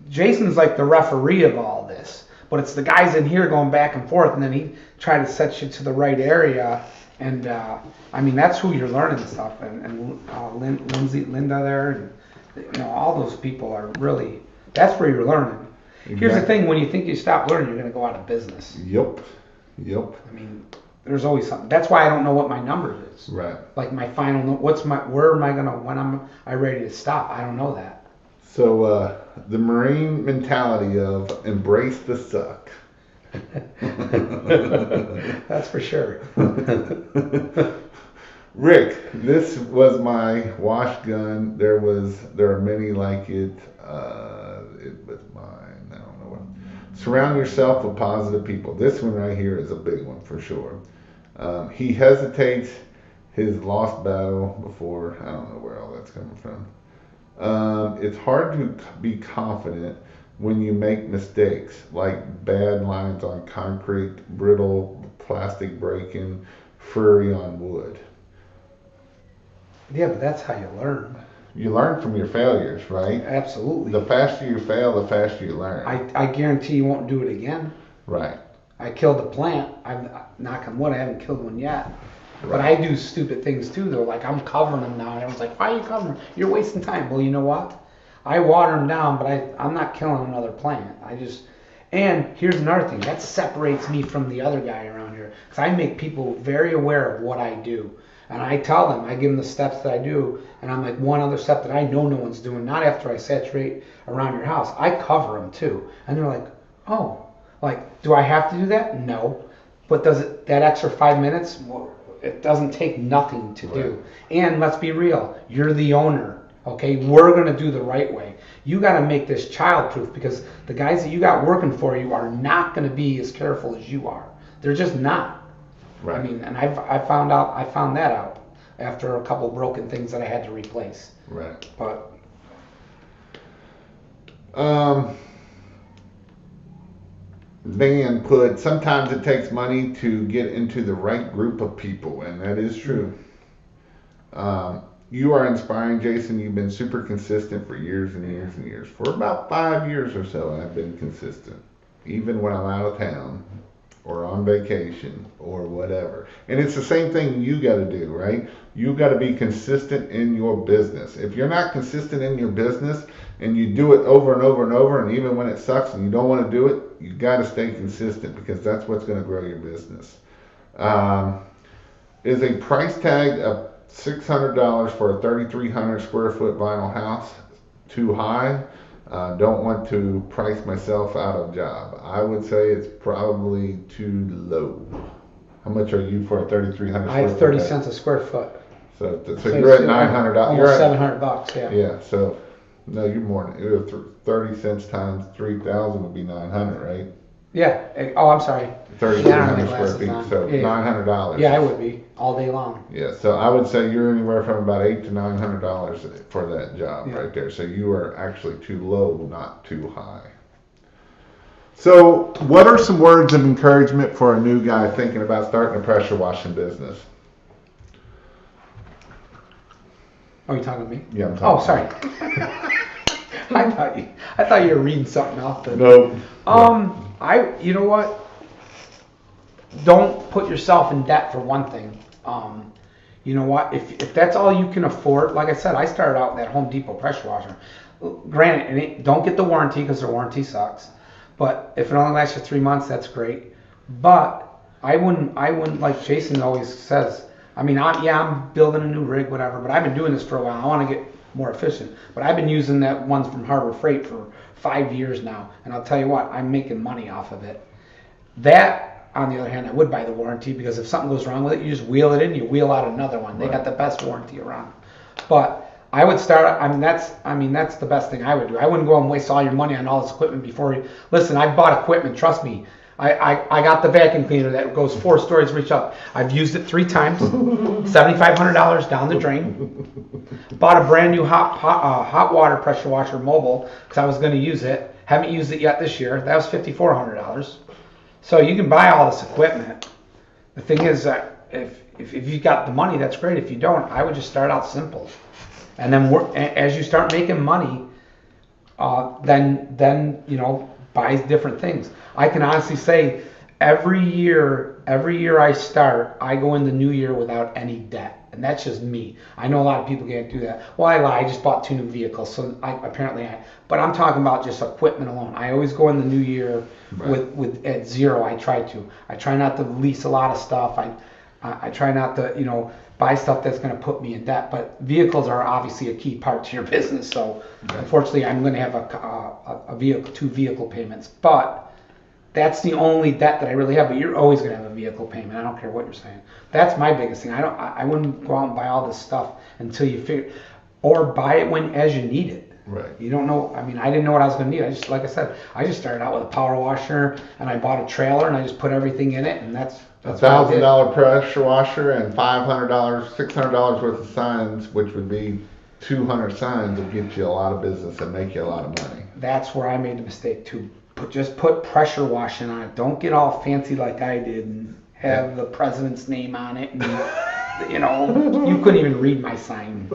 Jason's like the referee of all this, but it's the guys in here going back and forth, and then he try to set you to the right area. And that's who you're learning stuff. And Linda there, and all those people are really. That's where you're learning. Exactly. Here's the thing: when you think you stop learning, you're going to go out of business. Yep. There's always something. That's why I don't know what my number is. Right. Like my final. When am I ready to stop? I don't know that. So the Marine mentality of embrace the suck. That's for sure. Rick, this was my wash gun. There are many like it. It was mine. I don't know what. Surround yourself with positive people. This one right here is a big one for sure. He hesitates his lost battle before. I don't know where all that's coming from. It's hard to be confident when you make mistakes, like bad lines on concrete, brittle plastic breaking, furry on wood. Yeah, but that's how you learn. You learn from your failures, right? Absolutely. The faster you fail, the faster you learn. I guarantee you won't do it again. Right. I killed a plant. Knock on wood, I haven't killed one yet. Right. But I do stupid things too, though. Like I'm covering them now, and everyone's like, "Why are you covering them? You're wasting time." Well, you know what? I water them down, but I'm not killing another plant. And here's another thing that separates me from the other guy around here, because I make people very aware of what I do. And I tell them, I give them the steps that I do, and I'm like, one other step that I know no one's doing, not after I saturate around your house. I cover them too. And they're like, oh, like, do I have to do that? No. But that extra 5 minutes, well, it doesn't take nothing to do. And let's be real, you're the owner, okay? We're going to do the right way. You got to make this child-proof, because the guys that you got working for you are not going to be as careful as you are. They're just not. Right. And I found that out after a couple broken things that I had to replace. Right. But Dan put, sometimes it takes money to get into the right group of people, and that is true. You are inspiring, Jason. You've been super consistent for years and years and years. For about 5 years or so, I've been consistent, even when I'm out of town or on vacation or whatever. And it's the same thing you got to do, right? You got to be consistent in your business. If you're not consistent in your business and you do it over and over and over, and even when it sucks and you don't want to do it, you got to stay consistent, because that's what's going to grow your business. Is a price tag of $600 for a 3,300 square foot vinyl house too high? Don't want to price myself out of job. I would say it's probably too low. How much are you for a 3,300 I have 30 cents a square foot. So you're at $900. Almost $700, yeah. Yeah. So no, you're more. You're 30 cents times 3,000 would be 900, right? Yeah. Oh, I'm sorry. 3,300 square feet. So yeah. $900. Yeah, I would be all day long. Yeah. So I would say you're anywhere from about $800 to $900 for that job right there. So you are actually too low, not too high. So, what are some words of encouragement for a new guy thinking about starting a pressure washing business? Oh, you talking to me? Yeah, I'm talking. Oh, sorry. I thought you were reading something off the. No. You know what? Don't put yourself in debt for one thing. You know what? If that's all you can afford, like I said, I started out with that Home Depot pressure washer. Granted, don't get the warranty because the warranty sucks. But if it only lasts you 3 months, that's great. But I wouldn't like Jason always says. I mean, I'm building a new rig, whatever. But I've been doing this for a while. I want to get more efficient. But I've been using that ones from Harbor Freight for 5 years now, and I'll tell you what, I'm making money off of it. That, on the other hand, I would buy the warranty because if something goes wrong with it, you just wheel it in, you wheel out another one. They got the best warranty around. But I would start. That's the best thing I would do. I wouldn't go and waste all your money on all this equipment before you. Listen, I bought equipment. Trust me. I got the vacuum cleaner that goes 4 stories reach up. I've used it 3 times. $7,500 down the drain. Bought a brand new hot water pressure washer mobile because I was going to use it. Haven't used it yet this year. That was $5,400. So you can buy all this equipment. The thing is that if you've got the money, that's great. If you don't, I would just start out simple. And then as you start making money, then buy different things. I can honestly say every year I start, I go in the new year without any debt. And that's just me. I know a lot of people can't do that. Well, I lie. I just bought 2 new vehicles, so but I'm talking about just equipment alone. I always go in the new year with at zero. I try not to lease a lot of stuff. I try not to, buy stuff that's going to put me in debt. But vehicles are obviously a key part to your business. So unfortunately, I'm going to have a vehicle, 2 vehicle payments. But that's the only debt that I really have. But you're always going to have a vehicle payment. I don't care what you're saying. That's my biggest thing. I wouldn't go out and buy all this stuff until you figure, or buy it as you need it. Right. You don't know. I mean, I didn't know what I was going to need. Like I said, I just started out with a power washer, and I bought a trailer, and I just put everything in it, and that's $1,000 pressure washer and $500, $600 worth of signs, which would be 200 signs, will get you a lot of business and make you a lot of money. That's where I made the mistake too. Just put pressure washing on it. Don't get all fancy like I did and have the president's name on it, and you couldn't even read my sign.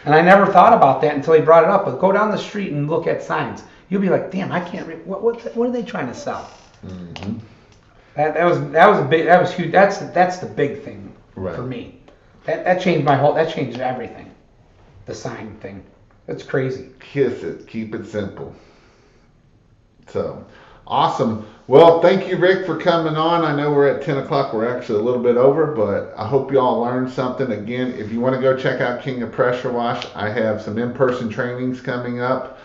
And I never thought about that until he brought it up. But go down the street and look at signs. You'll be like, damn, I can't read. What are they trying to sell? Mm-hmm. That was huge. That's the big thing for me. That changed that changed everything. The sign thing. That's crazy. Kiss it. Keep it simple. So, awesome. Well, thank you, Rick, for coming on. I know we're at 10 o'clock. We're actually a little bit over, but I hope you all learned something. Again, if you want to go check out King of Pressure Wash, I have some in-person trainings coming up.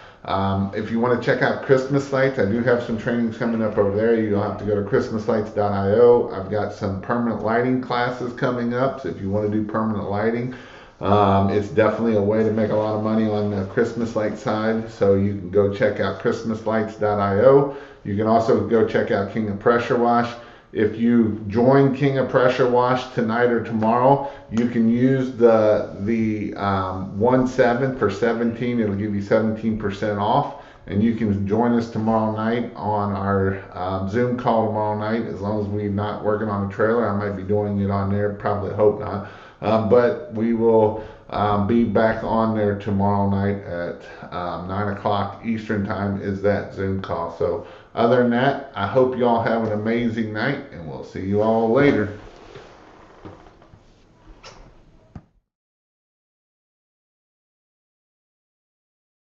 If you want to check out Christmas lights, I do have some trainings coming up over there. You'll have to go to christmaslights.io. I've got some permanent lighting classes coming up, so if you want to do permanent lighting, it's definitely a way to make a lot of money on the Christmas light side, so you can go check out christmaslights.io. You can also go check out King of Pressure Wash. If you join King of Pressure Wash tonight or tomorrow, you can use the 1/7 for 17. It'll give you 17% off. And you can join us tomorrow night on our Zoom call tomorrow night. As long as we're not working on a trailer, I might be doing it on there. Probably hope not. But we will be back on there tomorrow night at 9 o'clock Eastern time is that Zoom call. So other than that, I hope you all have an amazing night, and we'll see you all later.